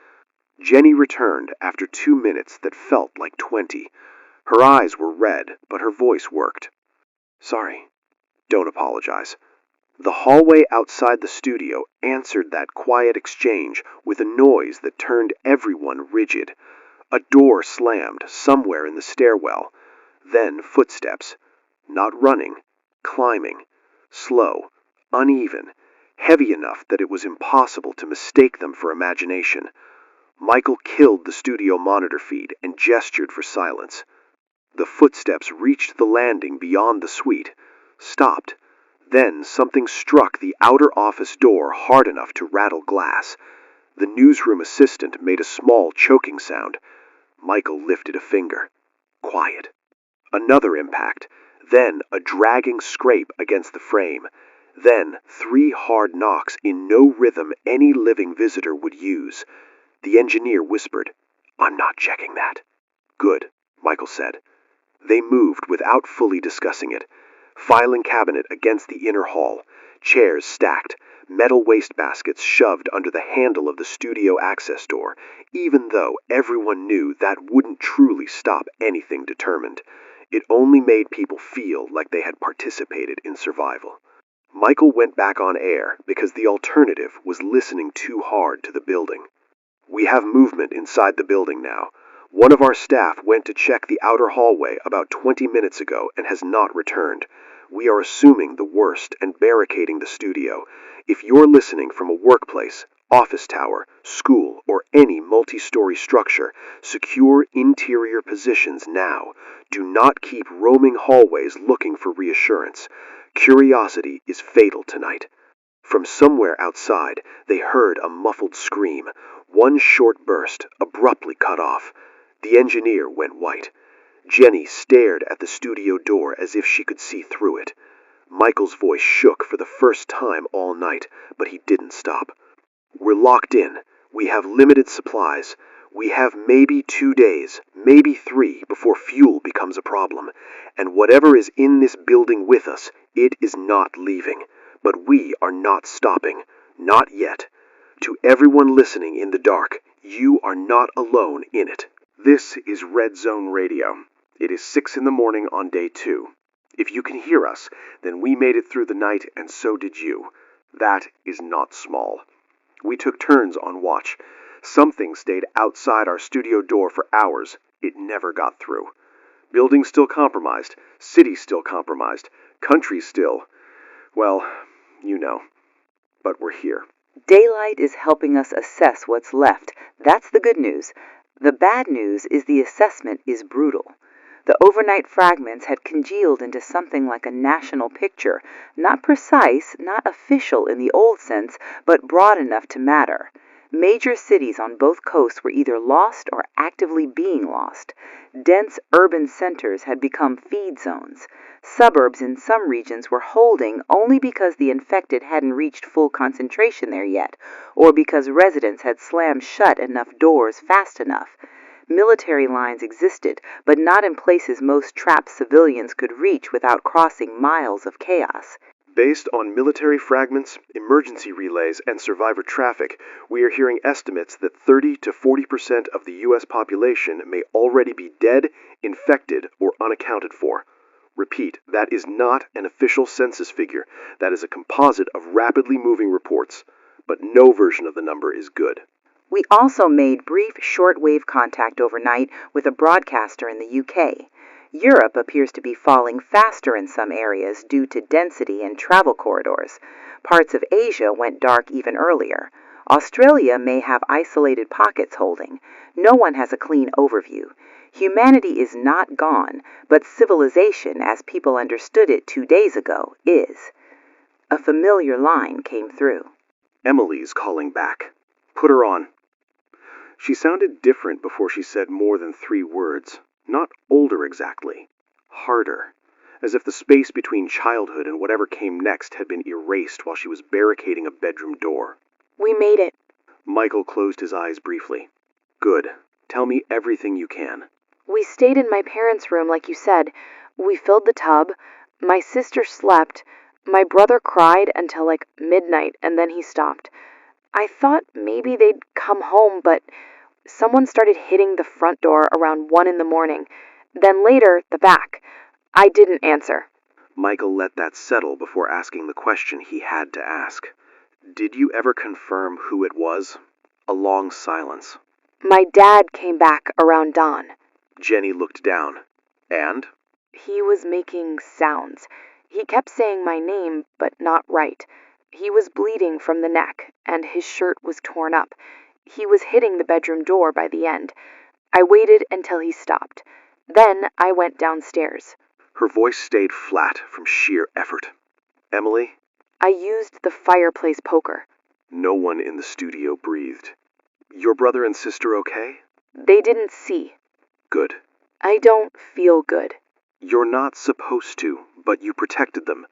Jenny returned after 2 minutes that felt like 20. Her eyes were red, but her voice worked. Sorry. Don't apologize. The hallway outside the studio answered that quiet exchange with a noise that turned everyone rigid. A door slammed somewhere in the stairwell. Then footsteps. Not running, climbing. Slow, uneven, heavy enough that it was impossible to mistake them for imagination. Michael killed the studio monitor feed and gestured for silence. The footsteps reached the landing beyond the suite, stopped. Then something struck the outer office door hard enough to rattle glass. The newsroom assistant made a small choking sound. Michael lifted a finger. Quiet. Another impact. Then a dragging scrape against the frame. Then 3 hard knocks in no rhythm any living visitor would use. The engineer whispered, "I'm not checking that." "Good," Michael said. They moved without fully discussing it. Filing cabinet against the inner hall, chairs stacked, metal wastebaskets shoved under the handle of the studio access door, even though everyone knew that wouldn't truly stop anything determined. It only made people feel like they had participated in survival. Michael went back on air because the alternative was listening too hard to the building. "We have movement inside the building now. One of our staff went to check the outer hallway about 20 minutes ago and has not returned. We are assuming the worst and barricading the studio. If you're listening from a workplace, office tower, school, or any multi-story structure, secure interior positions now. Do not keep roaming hallways looking for reassurance. Curiosity is fatal tonight." From somewhere outside, they heard a muffled scream. One short burst, abruptly cut off. The engineer went white. Jenny stared at the studio door as if she could see through it. Michael's voice shook for the first time all night, but he didn't stop. "We're locked in. We have limited supplies. We have maybe 2 days, maybe 3, before fuel becomes a problem. And whatever is in this building with us, it is not leaving. But we are not stopping. Not yet. To everyone listening in the dark, you are not alone in it." This is Red Zone Radio. It is 6 in the morning on day 2. If you can hear us, then we made it through the night and so did you. That is not small. We took turns on watch. Something stayed outside our studio door for hours. It never got through. Building still compromised. City still compromised. Country still. Well, you know. But we're here. Daylight is helping us assess what's left. That's the good news. The bad news is the assessment is brutal. The overnight fragments had congealed into something like a national picture, not precise, not official in the old sense, but broad enough to matter. Major cities on both coasts were either lost or actively being lost. Dense urban centers had become feed zones. Suburbs in some regions were holding only because the infected hadn't reached full concentration there yet, or because residents had slammed shut enough doors fast enough. Military lines existed, but not in places most trapped civilians could reach without crossing miles of chaos. Based on military fragments, emergency relays, and survivor traffic, we are hearing estimates that 30 to 40% of the U.S. population may already be dead, infected, or unaccounted for. Repeat, that is not an official census figure. That is a composite of rapidly moving reports. But no version of the number is good. We also made brief shortwave contact overnight with a broadcaster in the UK. Europe appears to be falling faster in some areas due to density and travel corridors. Parts of Asia went dark even earlier. Australia may have isolated pockets holding. No one has a clean overview. Humanity is not gone, but civilization, as people understood it 2 days ago, is. A familiar line came through. "Emily's calling back. Put her on." She sounded different before she said more than 3 words. Not older exactly. Harder. As if the space between childhood and whatever came next had been erased while she was barricading a bedroom door. We made it. Michael closed his eyes briefly. "Good. Tell me everything you can." We stayed in my parents' room, like you said. We filled the tub. My sister slept. My brother cried until like midnight, and then he stopped. I thought maybe they'd come home, but Someone started hitting the front door around 1 in the morning. Then later, the back. I didn't answer. Michael let that settle before asking the question he had to ask. Did you ever confirm who it was? A long silence. My dad came back around dawn. Jenny looked down. And? He was making sounds. He kept saying my name, but not right. He was bleeding from the neck, and his shirt was torn up. He was hitting the bedroom door by the end. I waited until he stopped. Then I went downstairs. Her voice stayed flat from sheer effort. Emily? I used the fireplace poker. No one in the studio breathed. Your brother and sister okay? They didn't see. Good. I don't feel good. You're not supposed to, but you protected them.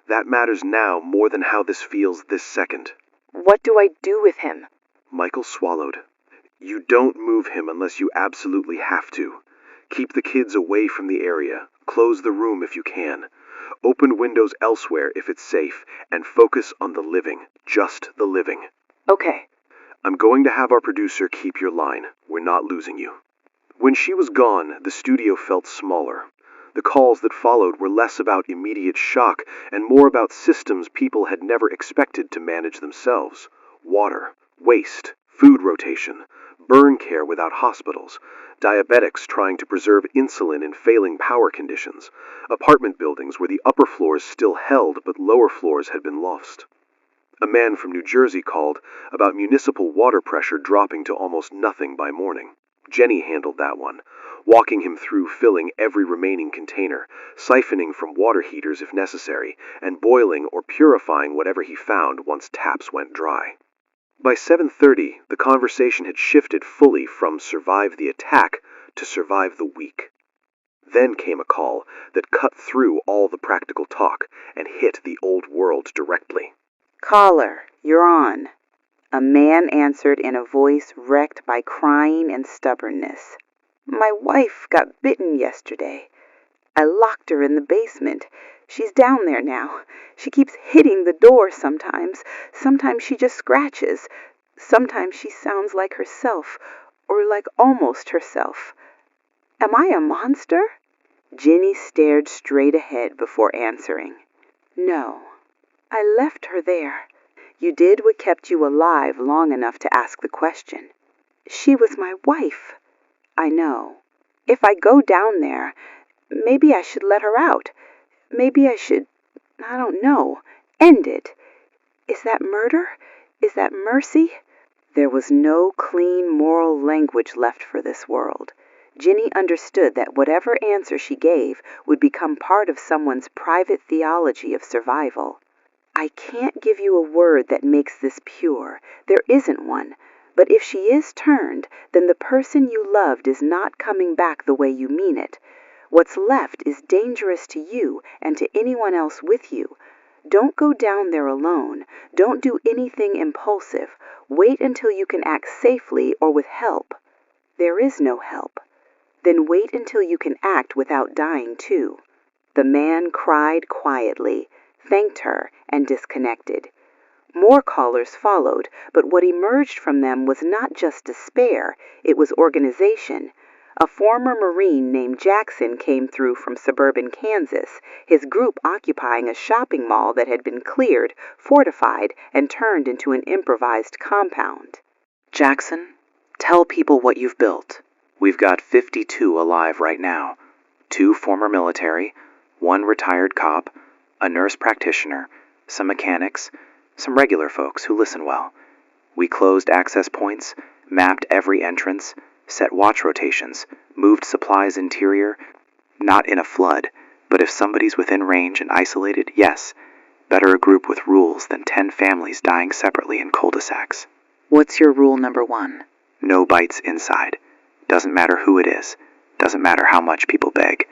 That matters now more than how this feels this second. What do I do with him? Michael swallowed. You don't move him unless you absolutely have to. Keep the kids away from the area. Close the room if you can. Open windows elsewhere if it's safe, and focus on the living. Just the living. Okay. I'm going to have our producer keep your line. We're not losing you. When she was gone, the studio felt smaller. The calls that followed were less about immediate shock and more about systems people had never expected to manage themselves. Water, waste, food rotation, burn care without hospitals, diabetics trying to preserve insulin in failing power conditions, apartment buildings where the upper floors still held but lower floors had been lost. A man from New Jersey called about municipal water pressure dropping to almost nothing by morning. Jenny handled that one, walking him through filling every remaining container, siphoning from water heaters if necessary, and boiling or purifying whatever he found once taps went dry. By 7:30, the conversation had shifted fully from survive the attack to survive the week. Then came a call that cut through all the practical talk and hit the old world directly. Caller, you're on. A man answered in a voice wrecked by crying and stubbornness. My wife got bitten yesterday. I locked her in the basement. She's down there now. She keeps hitting the door sometimes. Sometimes she just scratches. Sometimes she sounds like herself, or like almost herself. Am I a monster? Jenny stared straight ahead before answering. No, I left her there. You did what kept you alive long enough to ask the question. She was my wife. I know. If I go down there, maybe I should let her out. Maybe I should, I don't know, end it. Is that murder? Is that mercy? There was no clean moral language left for this world. Jenny understood that whatever answer she gave would become part of someone's private theology of survival. I can't give you a word that makes this pure. There isn't one. But if she is turned, then the person you loved is not coming back the way you mean it. What's left is dangerous to you and to anyone else with you. Don't go down there alone. Don't do anything impulsive. Wait until you can act safely or with help. There is no help. Then wait until you can act without dying too. The man cried quietly, thanked her, and disconnected. More callers followed, but what emerged from them was not just despair, it was organization. A former Marine named Jackson came through from suburban Kansas, his group occupying a shopping mall that had been cleared, fortified, and turned into an improvised compound. Jackson, tell people what you've built. We've got 52 alive right now. 2 former military, 1 retired cop, a nurse practitioner, some mechanics, some regular folks who listen well. We closed access points, mapped every entrance, set watch rotations, moved supplies interior, not in a flood, but if somebody's within range and isolated, yes. Better a group with rules than 10 families dying separately in cul-de-sacs. What's your rule number 1? No bites inside. Doesn't matter who it is. Doesn't matter how much people beg.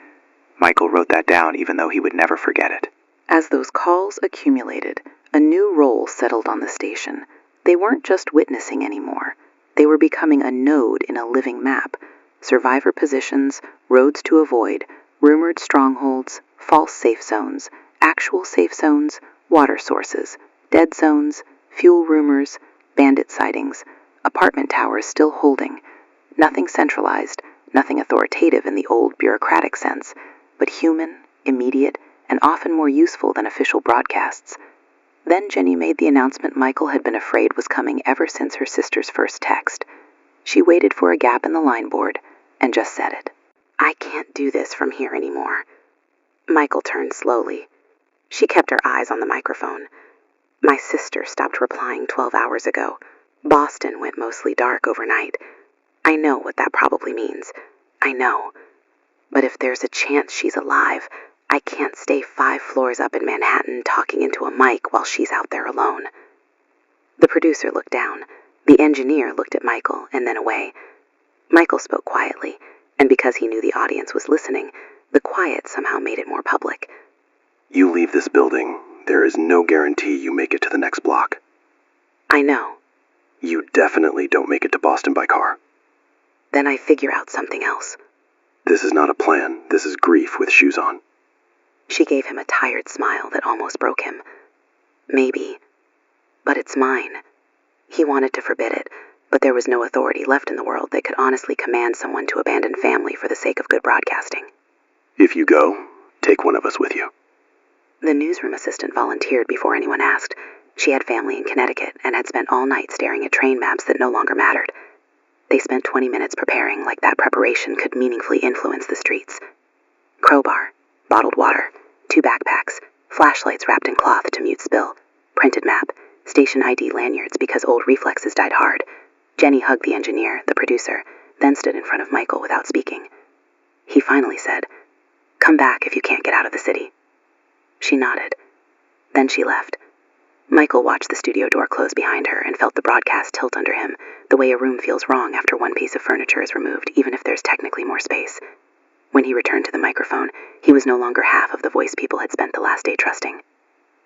Michael wrote that down even though he would never forget it. As those calls accumulated, a new role settled on the station. They weren't just witnessing anymore. They were becoming a node in a living map. Survivor positions, roads to avoid, rumored strongholds, false safe zones, actual safe zones, water sources, dead zones, fuel rumors, bandit sightings, apartment towers still holding, Nothing centralized, nothing authoritative in the old bureaucratic sense, but human, immediate, and often more useful than official broadcasts. Then Jenny made the announcement Michael had been afraid was coming ever since her sister's first text. She waited for a gap in the line board and just said it. "I can't do this from here anymore." Michael turned slowly. She kept her eyes on the microphone. "My sister stopped replying 12 hours ago. Boston went mostly dark overnight. I know what that probably means. I know. But if there's a chance she's alive, I can't stay 5 floors up in Manhattan talking into a mic while she's out there alone." The producer looked down. The engineer looked at Michael and then away. Michael spoke quietly, and because he knew the audience was listening, the quiet somehow made it more public. "You leave this building, there is no guarantee you make it to the next block. "I know." You definitely don't make it to Boston by car. "Then I figure out something else." This is not a plan, this is grief with shoes on." She gave him a tired smile that almost broke him. "Maybe. But it's mine." He wanted to forbid it, but there was no authority left in the world that could honestly command someone to abandon family for the sake of good broadcasting. "If you go, take one of us with you." The newsroom assistant volunteered before anyone asked. She had family in Connecticut and had spent all night staring at train maps that no longer mattered. They spent 20 minutes preparing, like that preparation could meaningfully influence the streets. Crowbar, bottled water, 2 backpacks, flashlights wrapped in cloth to mute spill, printed map, station ID lanyards because old reflexes died hard. Jenny hugged the engineer, the producer, then stood in front of Michael without speaking. He finally said, "Come back if you can't get out of the city." She nodded. Then she left. Michael watched the studio door close behind her and felt the broadcast tilt under him, the way a room feels wrong after one piece of furniture is removed, even if there's technically more space. When he returned to the microphone, he was no longer half of the voice people had spent the last day trusting.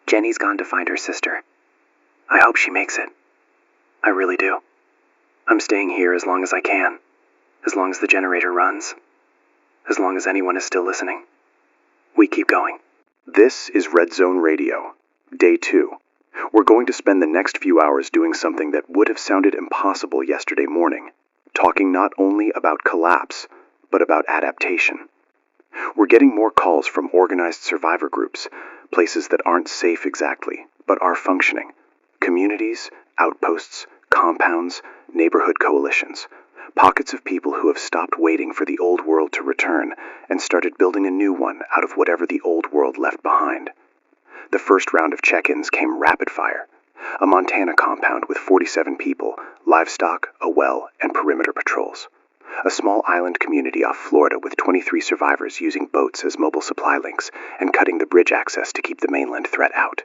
Jenny's gone to find her sister. I hope she makes it. I really do. I'm staying here as long as I can. As long as the generator runs. As long as anyone is still listening. We keep going. This is Red Zone Radio, Day 2. We're going to spend the next few hours doing something that would have sounded impossible yesterday morning, talking not only about collapse, but about adaptation. We're getting more calls from organized survivor groups, places that aren't safe exactly, but are functioning. Communities, outposts, compounds, neighborhood coalitions. Pockets of people who have stopped waiting for the old world to return and started building a new one out of whatever the old world left behind. The first round of check-ins came rapid fire. A Montana compound with 47 people, livestock, a well, and perimeter patrols. A small island community off Florida with 23 survivors using boats as mobile supply links and cutting the bridge access to keep the mainland threat out.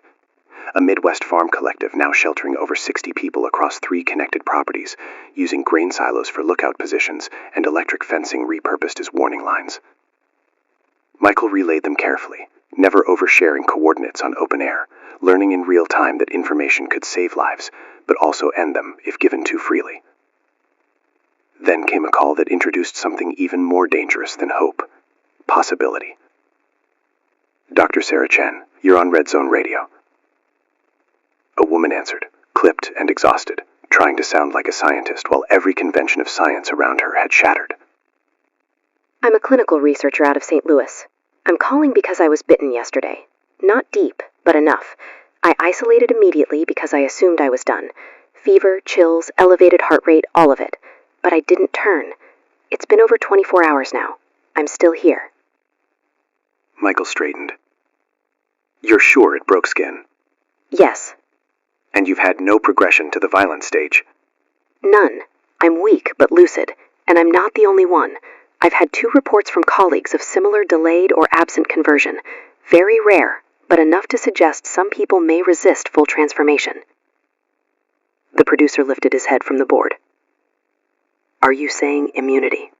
A Midwest farm collective now sheltering over 60 people across 3 connected properties, using grain silos for lookout positions and electric fencing repurposed as warning lines. Michael relayed them carefully, never oversharing coordinates on open air, learning in real time that information could save lives, but also end them if given too freely. Then came a call that introduced something even more dangerous than hope: possibility. "Dr. Sarah Chen, you're on Red Zone Radio." A woman answered, clipped and exhausted, trying to sound like a scientist while every convention of science around her had shattered. I'm a clinical researcher out of St. Louis. I'm calling because I was bitten yesterday. Not deep, but enough. I isolated immediately because I assumed I was done. Fever, chills, elevated heart rate, all of it. But I didn't turn. It's been over 24 hours now. I'm still here. Michael straightened. "You're sure it broke skin? Yes. And you've had no progression to the violent stage?" None. I'm weak but lucid, and I'm not the only one. I've had 2 reports from colleagues of similar delayed or absent conversion. Very rare, but enough to suggest some people may resist full transformation. The producer lifted his head from the board. "Are you saying immunity?"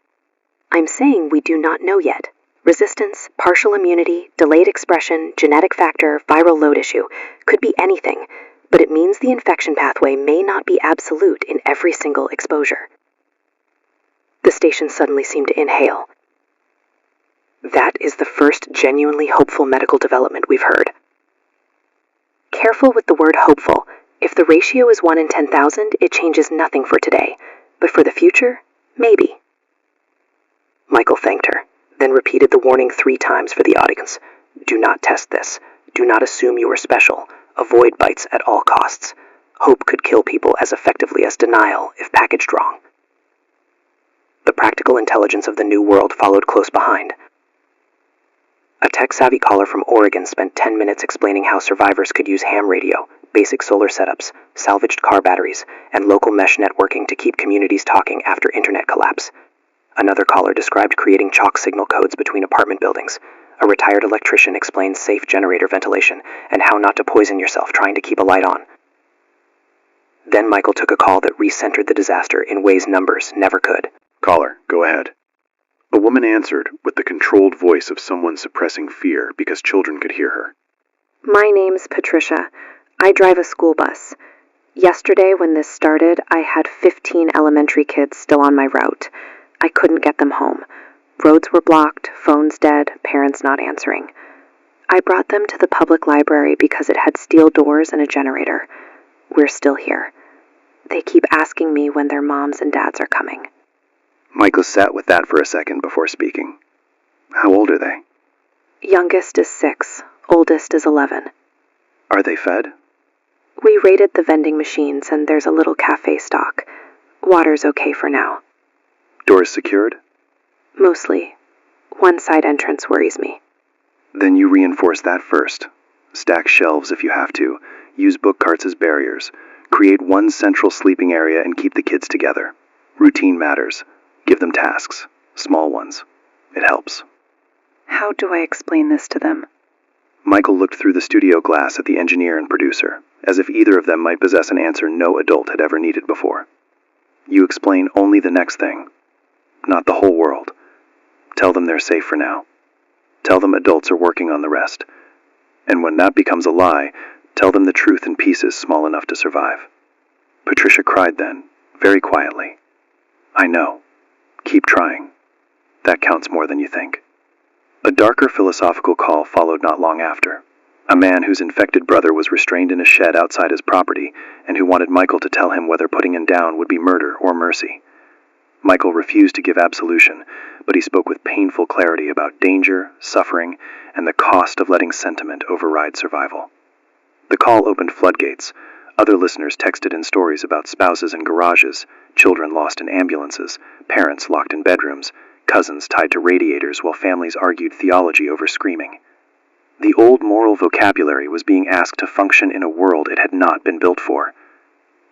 "I'm saying we do not know yet. Resistance, partial immunity, delayed expression, genetic factor, viral load issue. Could be anything, but it means the infection pathway may not be absolute in every single exposure." The station suddenly seemed to inhale. "That is the first genuinely hopeful medical development we've heard." Careful with the word hopeful. If the ratio is 1 in 10,000, it changes nothing for today. But for the future, Maybe. Michael thanked her, then repeated the warning 3 times for the audience. Do not test this. Do not assume you are special. Avoid bites at all costs. Hope could kill people as effectively as denial if packaged wrong. The practical intelligence of the new world followed close behind. A tech-savvy caller from Oregon spent 10 minutes explaining how survivors could use ham radio, basic solar setups, salvaged car batteries, and local mesh networking to keep communities talking after internet collapse. Another caller described creating chalk signal codes between apartment buildings. A retired electrician explained safe generator ventilation and how not to poison yourself trying to keep a light on. Then Michael took a call that recentered the disaster in ways numbers never could. Caller, go ahead. A woman answered with the controlled voice of someone suppressing fear because children could hear her. My name's Patricia. I drive a school bus. Yesterday, when this started, I had 15 elementary kids still on my route. I couldn't get them home. Roads were blocked, phones dead, parents not answering. I brought them to the public library because it had steel doors and a generator. We're still here. They keep asking me when their moms and dads are coming. Michael sat with that for a second before speaking. How old are they? Youngest is 6, oldest is 11. Are they fed? We raided the vending machines and there's a little cafe stock. Water's okay for now. Doors secured? Mostly. One side entrance worries me. Then you reinforce that first. Stack shelves if you have to. Use book carts as barriers. Create one central sleeping area and keep the kids together. Routine matters. Give them tasks. Small ones. It helps. How do I explain this to them? Michael looked through the studio glass at the engineer and producer, as if either of them might possess an answer no adult had ever needed before. You explain only the next thing, not the whole world. Tell them they're safe for now. Tell them adults are working on the rest. And when that becomes a lie, tell them the truth in pieces small enough to survive. Patricia cried then, very quietly. I know. Keep trying. That counts more than you think. A darker philosophical call followed not long after. A man whose infected brother was restrained in a shed outside his property and who wanted Michael to tell him whether putting him down would be murder or mercy. Michael refused to give absolution, but he spoke with painful clarity about danger, suffering, and the cost of letting sentiment override survival. The call opened floodgates. Other listeners texted in stories about spouses in garages, children lost in ambulances, parents locked in bedrooms, cousins tied to radiators while families argued theology over screaming. The old moral vocabulary was being asked to function in a world it had not been built for.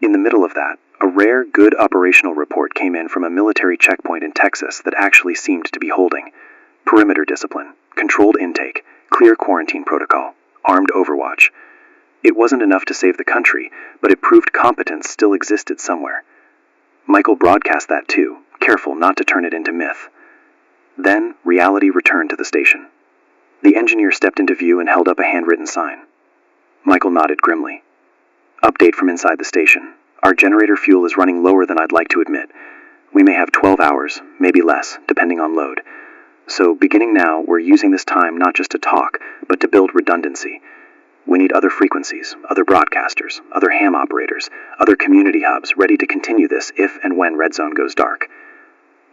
In the middle of that, a rare, good operational report came in from a military checkpoint in Texas that actually seemed to be holding. Perimeter discipline, controlled intake, clear quarantine protocol, armed overwatch. It wasn't enough to save the country, but it proved competence still existed somewhere. Michael broadcast that too, careful not to turn it into myth. Then, reality returned to the station. The engineer stepped into view and held up a handwritten sign. Michael nodded grimly. Update from inside the station. Our generator fuel is running lower than I'd like to admit. We may have 12 hours, maybe less, depending on load. So, beginning now, we're using this time not just to talk, but to build redundancy. We need other frequencies, other broadcasters, other ham operators, other community hubs ready to continue this if and when Red Zone goes dark.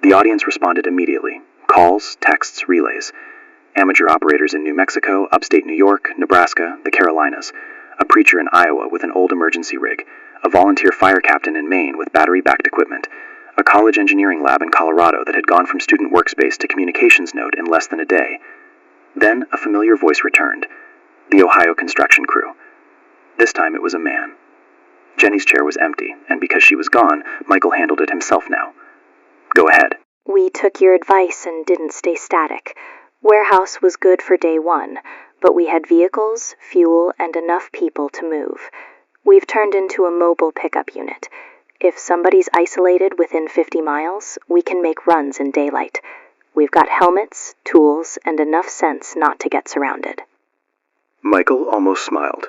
The audience responded immediately. Calls, texts, relays. Amateur operators in New Mexico, upstate New York, Nebraska, the Carolinas. A preacher in Iowa with an old emergency rig. A volunteer fire captain in Maine with battery-backed equipment. A college engineering lab in Colorado that had gone from student workspace to communications node in less than a day. Then a familiar voice returned. The Ohio construction crew. This time it was a man. Jenny's chair was empty, and because she was gone, Michael handled it himself now. Go ahead. We took your advice and didn't stay static. Warehouse was good for day 1, but we had vehicles, fuel, and enough people to move. We've turned into a mobile pickup unit. If somebody's isolated within 50 miles, we can make runs in daylight. We've got helmets, tools, and enough sense not to get surrounded. Michael almost smiled.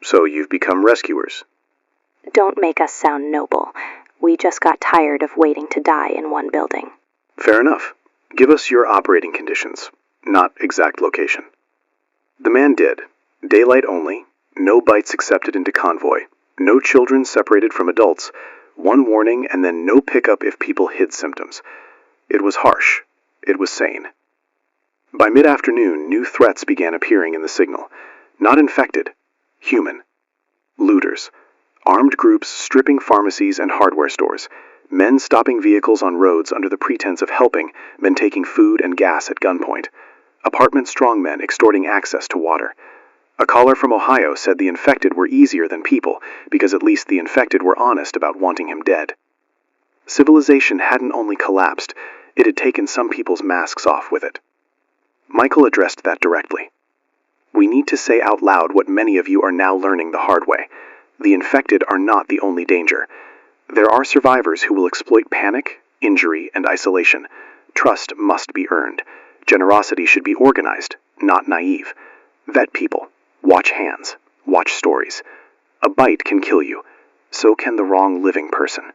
So you've become rescuers. Don't make us sound noble. We just got tired of waiting to die in one building. Fair enough. Give us your operating conditions, not exact location. The man did. Daylight only, no bites accepted into convoy, no children separated from adults, One warning and then no pickup if people hid symptoms. It was harsh. It was sane. By mid-afternoon, new threats began appearing in the signal. Not infected. Human. Looters. Armed groups stripping pharmacies and hardware stores. Men stopping vehicles on roads under the pretense of helping, men taking food and gas at gunpoint. Apartment strongmen extorting access to water. A caller from Ohio said the infected were easier than people because at least the infected were honest about wanting him dead. Civilization hadn't only collapsed, it had taken some people's masks off with it. Michael addressed that directly. We need to say out loud what many of you are now learning the hard way. The infected are not the only danger. There are survivors who will exploit panic, injury, and isolation. Trust must be earned. Generosity should be organized, not naive. Vet people. Watch hands. Watch stories. A bite can kill you. So can the wrong living person.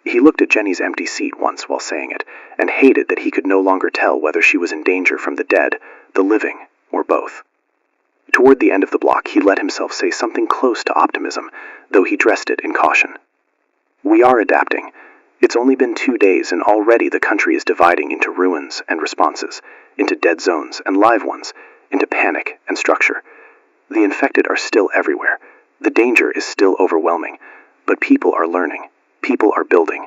He looked at Jenny's empty seat once while saying it, and hated that he could no longer tell whether she was in danger from the dead, the living, or both. Toward the end of the block, he let himself say something close to optimism, though he dressed it in caution. We are adapting. It's only been 2 days and already the country is dividing into ruins and responses, into dead zones and live ones, into panic and structure. The infected are still everywhere. The danger is still overwhelming, but people are learning. People are building.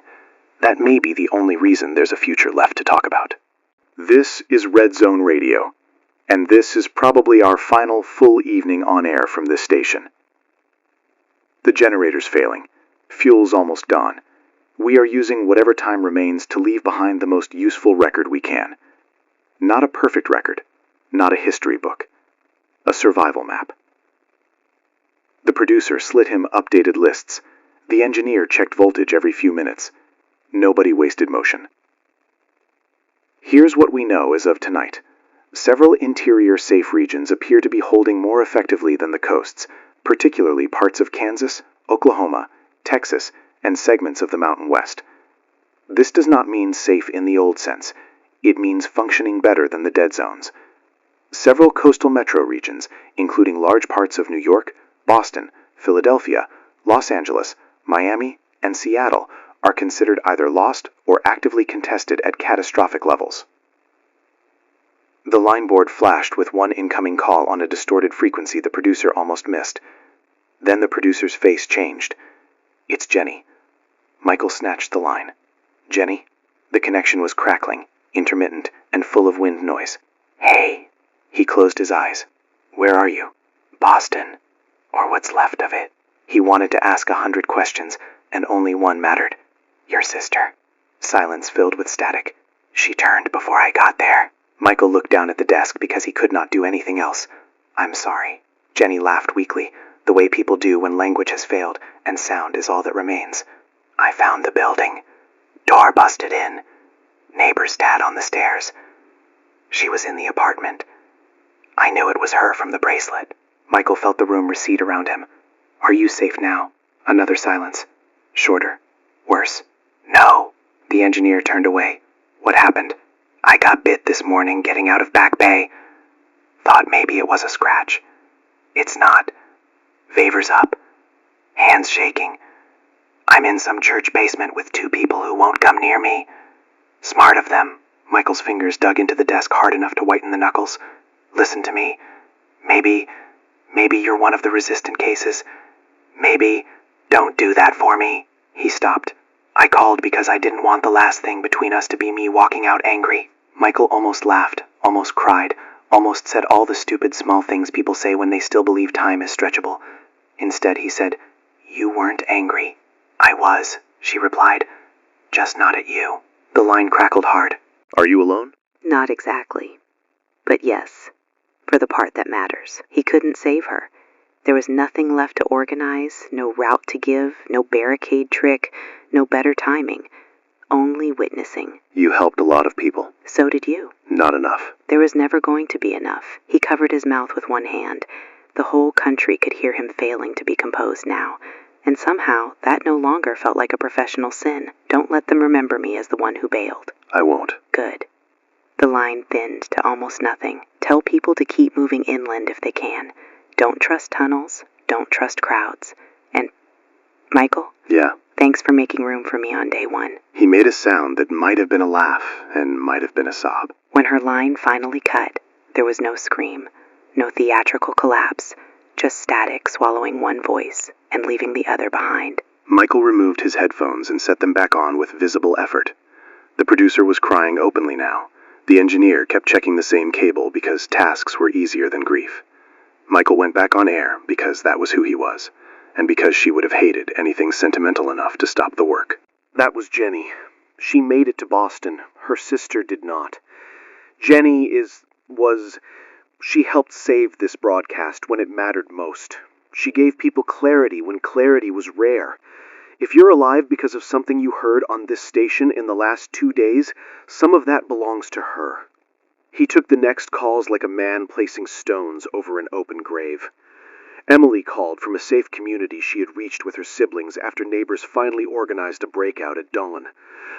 That may be the only reason there's a future left to talk about. This is Red Zone Radio, and this is probably our final full evening on air from this station. The generator's failing. Fuel's almost gone. We are using whatever time remains to leave behind the most useful record we can. Not a perfect record, not a history book. A survival map. The producer slid him updated lists. The engineer checked voltage every few minutes. Nobody wasted motion. Here's what we know as of tonight. Several interior safe regions appear to be holding more effectively than the coasts, particularly parts of Kansas, Oklahoma, Texas, and segments of the Mountain West. This does not mean safe in the old sense. It means functioning better than the dead zones. Several coastal metro regions, including large parts of New York, Boston, Philadelphia, Los Angeles, Miami, and Seattle, are considered either lost or actively contested at catastrophic levels. The line board flashed with one incoming call on a distorted frequency the producer almost missed. Then the producer's face changed. It's Jenny. Michael snatched the line. Jenny? The connection was crackling, intermittent, and full of wind noise. Hey. He closed his eyes. Where are you? Boston. Or what's left of it. He wanted to ask 100 questions, and only one mattered. Your sister. Silence filled with static. She turned before I got there. Michael looked down at the desk because he could not do anything else. I'm sorry. Jenny laughed weakly, the way people do when language has failed and sound is all that remains. I found the building. Door busted in. Neighbor's dad on the stairs. She was in the apartment. I knew it was her from the bracelet. Michael felt the room recede around him. Are you safe now? Another silence. Shorter. Worse. No. The engineer turned away. What happened? I got bit this morning getting out of Back Bay. Thought maybe it was a scratch. It's not. Favors up. Hands shaking. I'm in some church basement with 2 people who won't come near me. Smart of them. Michael's fingers dug into the desk hard enough to whiten the knuckles. Listen to me. Maybe you're one of the resistant cases. Maybe. Don't do that for me. He stopped. I called because I didn't want the last thing between us to be me walking out angry. Michael almost laughed, almost cried, almost said all the stupid small things people say when they still believe time is stretchable. Instead, he said, You weren't angry. I was, she replied. Just not at you. The line crackled hard. Are you alone? Not exactly. But yes, for the part that matters. He couldn't save her. There was nothing left to organize, no route to give, no barricade trick, no better timing. Only witnessing. You helped a lot of people. So did you. Not enough. There was never going to be enough. He covered his mouth with one hand. The whole country could hear him failing to be composed now. And somehow, that no longer felt like a professional sin. Don't let them remember me as the one who bailed. I won't. Good. The line thinned to almost nothing. Tell people to keep moving inland if they can. Don't trust tunnels. Don't trust crowds. And, Michael? Yeah? Thanks for making room for me on day one. He made a sound that might have been a laugh and might have been a sob. When her line finally cut, there was no scream, no theatrical collapse, just static swallowing one voice and leaving the other behind. Michael removed his headphones and set them back on with visible effort. The producer was crying openly now. The engineer kept checking the same cable because tasks were easier than grief. Michael went back on air because that was who he was, and because she would have hated anything sentimental enough to stop the work. That was Jenny. She made it to Boston. Her sister did not. Jenny she helped save this broadcast when it mattered most. She gave people clarity when clarity was rare. If you're alive because of something you heard on this station in the last 2 days, some of that belongs to her. He took the next calls like a man placing stones over an open grave. Emily called from a safe community she had reached with her siblings after neighbors finally organized a breakout at dawn.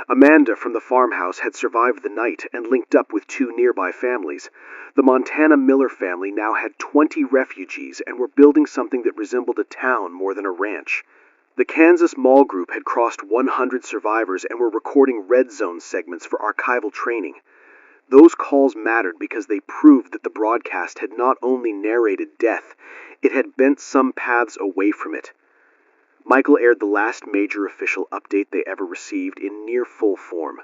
Amanda from the farmhouse had survived the night and linked up with 2 nearby families. The Montana Miller family now had 20 refugees and were building something that resembled a town more than a ranch. The Kansas Mall Group had crossed 100 survivors and were recording red zone segments for archival training. Those calls mattered because they proved that the broadcast had not only narrated death, it had bent some paths away from it. Michael aired the last major official update they ever received in near full form.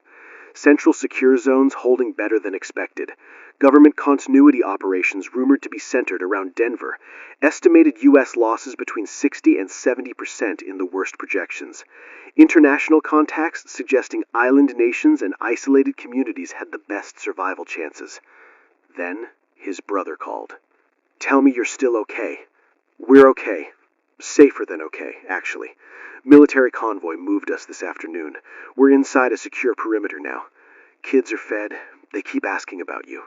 Central secure zones holding better than expected. Government continuity operations rumored to be centered around Denver. Estimated U.S. losses between 60 and 70% in the worst projections. International contacts suggesting island nations and isolated communities had the best survival chances. Then his brother called. "Tell me you're still okay." "We're okay. Safer than okay, actually. Military convoy moved us this afternoon. We're inside a secure perimeter now. Kids are fed. They keep asking about you."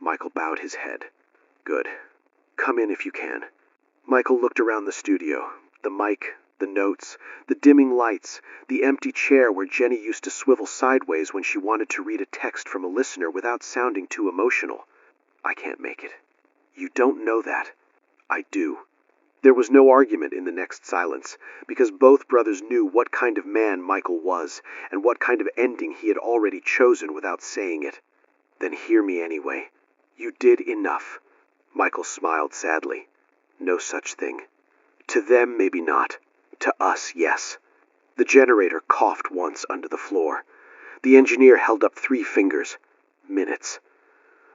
Michael bowed his head. "Good. Come in if you can." Michael looked around the studio. The mic, the notes, the dimming lights, the empty chair where Jenny used to swivel sideways when she wanted to read a text from a listener without sounding too emotional. "I can't make it." "You don't know that." "I do." There was no argument in the next silence, because both brothers knew what kind of man Michael was, and what kind of ending he had already chosen without saying it. "Then hear me anyway. You did enough." Michael smiled sadly. "No such thing. To them, maybe not. To us, yes." The generator coughed once under the floor. The engineer held up 3 fingers. Minutes.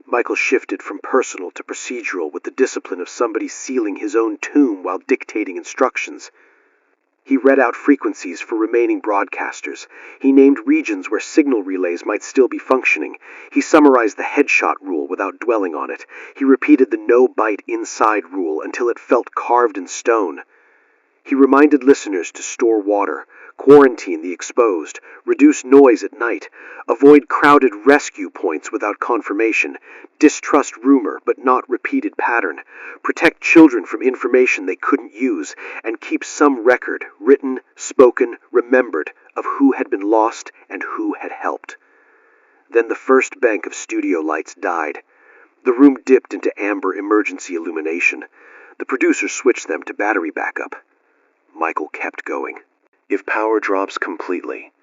Michael shifted from personal to procedural with the discipline of somebody sealing his own tomb while dictating instructions. He read out frequencies for remaining broadcasters. He named regions where signal relays might still be functioning. He summarized the headshot rule without dwelling on it. He repeated the no bite inside rule until it felt carved in stone. He reminded listeners to store water, quarantine the exposed, reduce noise at night, avoid crowded rescue points without confirmation, distrust rumor but not repeated pattern, protect children from information they couldn't use, and keep some record, written, spoken, remembered, of who had been lost and who had helped. Then the first bank of studio lights died. The room dipped into amber emergency illumination. The producer switched them to battery backup. Michael kept going. If power drops completely,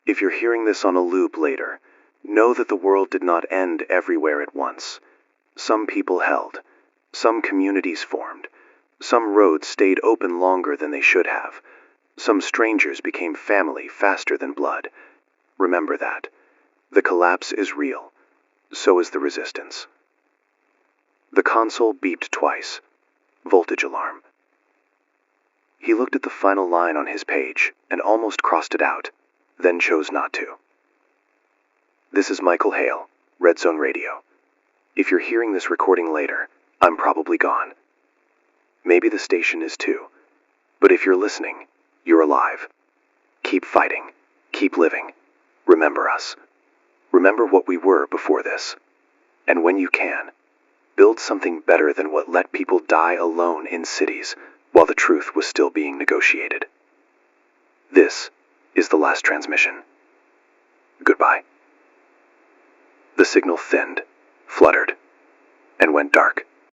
if you're hearing this on a loop later, know that the world did not end everywhere at once. Some people held. Some communities formed. Some roads stayed open longer than they should have. Some strangers became family faster than blood. Remember that. The collapse is real. So is the resistance. The console beeped twice. Voltage alarm. He looked at the final line on his page and almost crossed it out, then chose not to. "This is Michael Hale, Red Zone Radio. If you're hearing this recording later, I'm probably gone. Maybe the station is too. But if you're listening, you're alive. Keep fighting. Keep living. Remember us. Remember what we were before this. And when you can, build something better than what let people die alone in cities while the truth was still being negotiated. This is the last transmission. Goodbye." The signal thinned, fluttered, and went dark.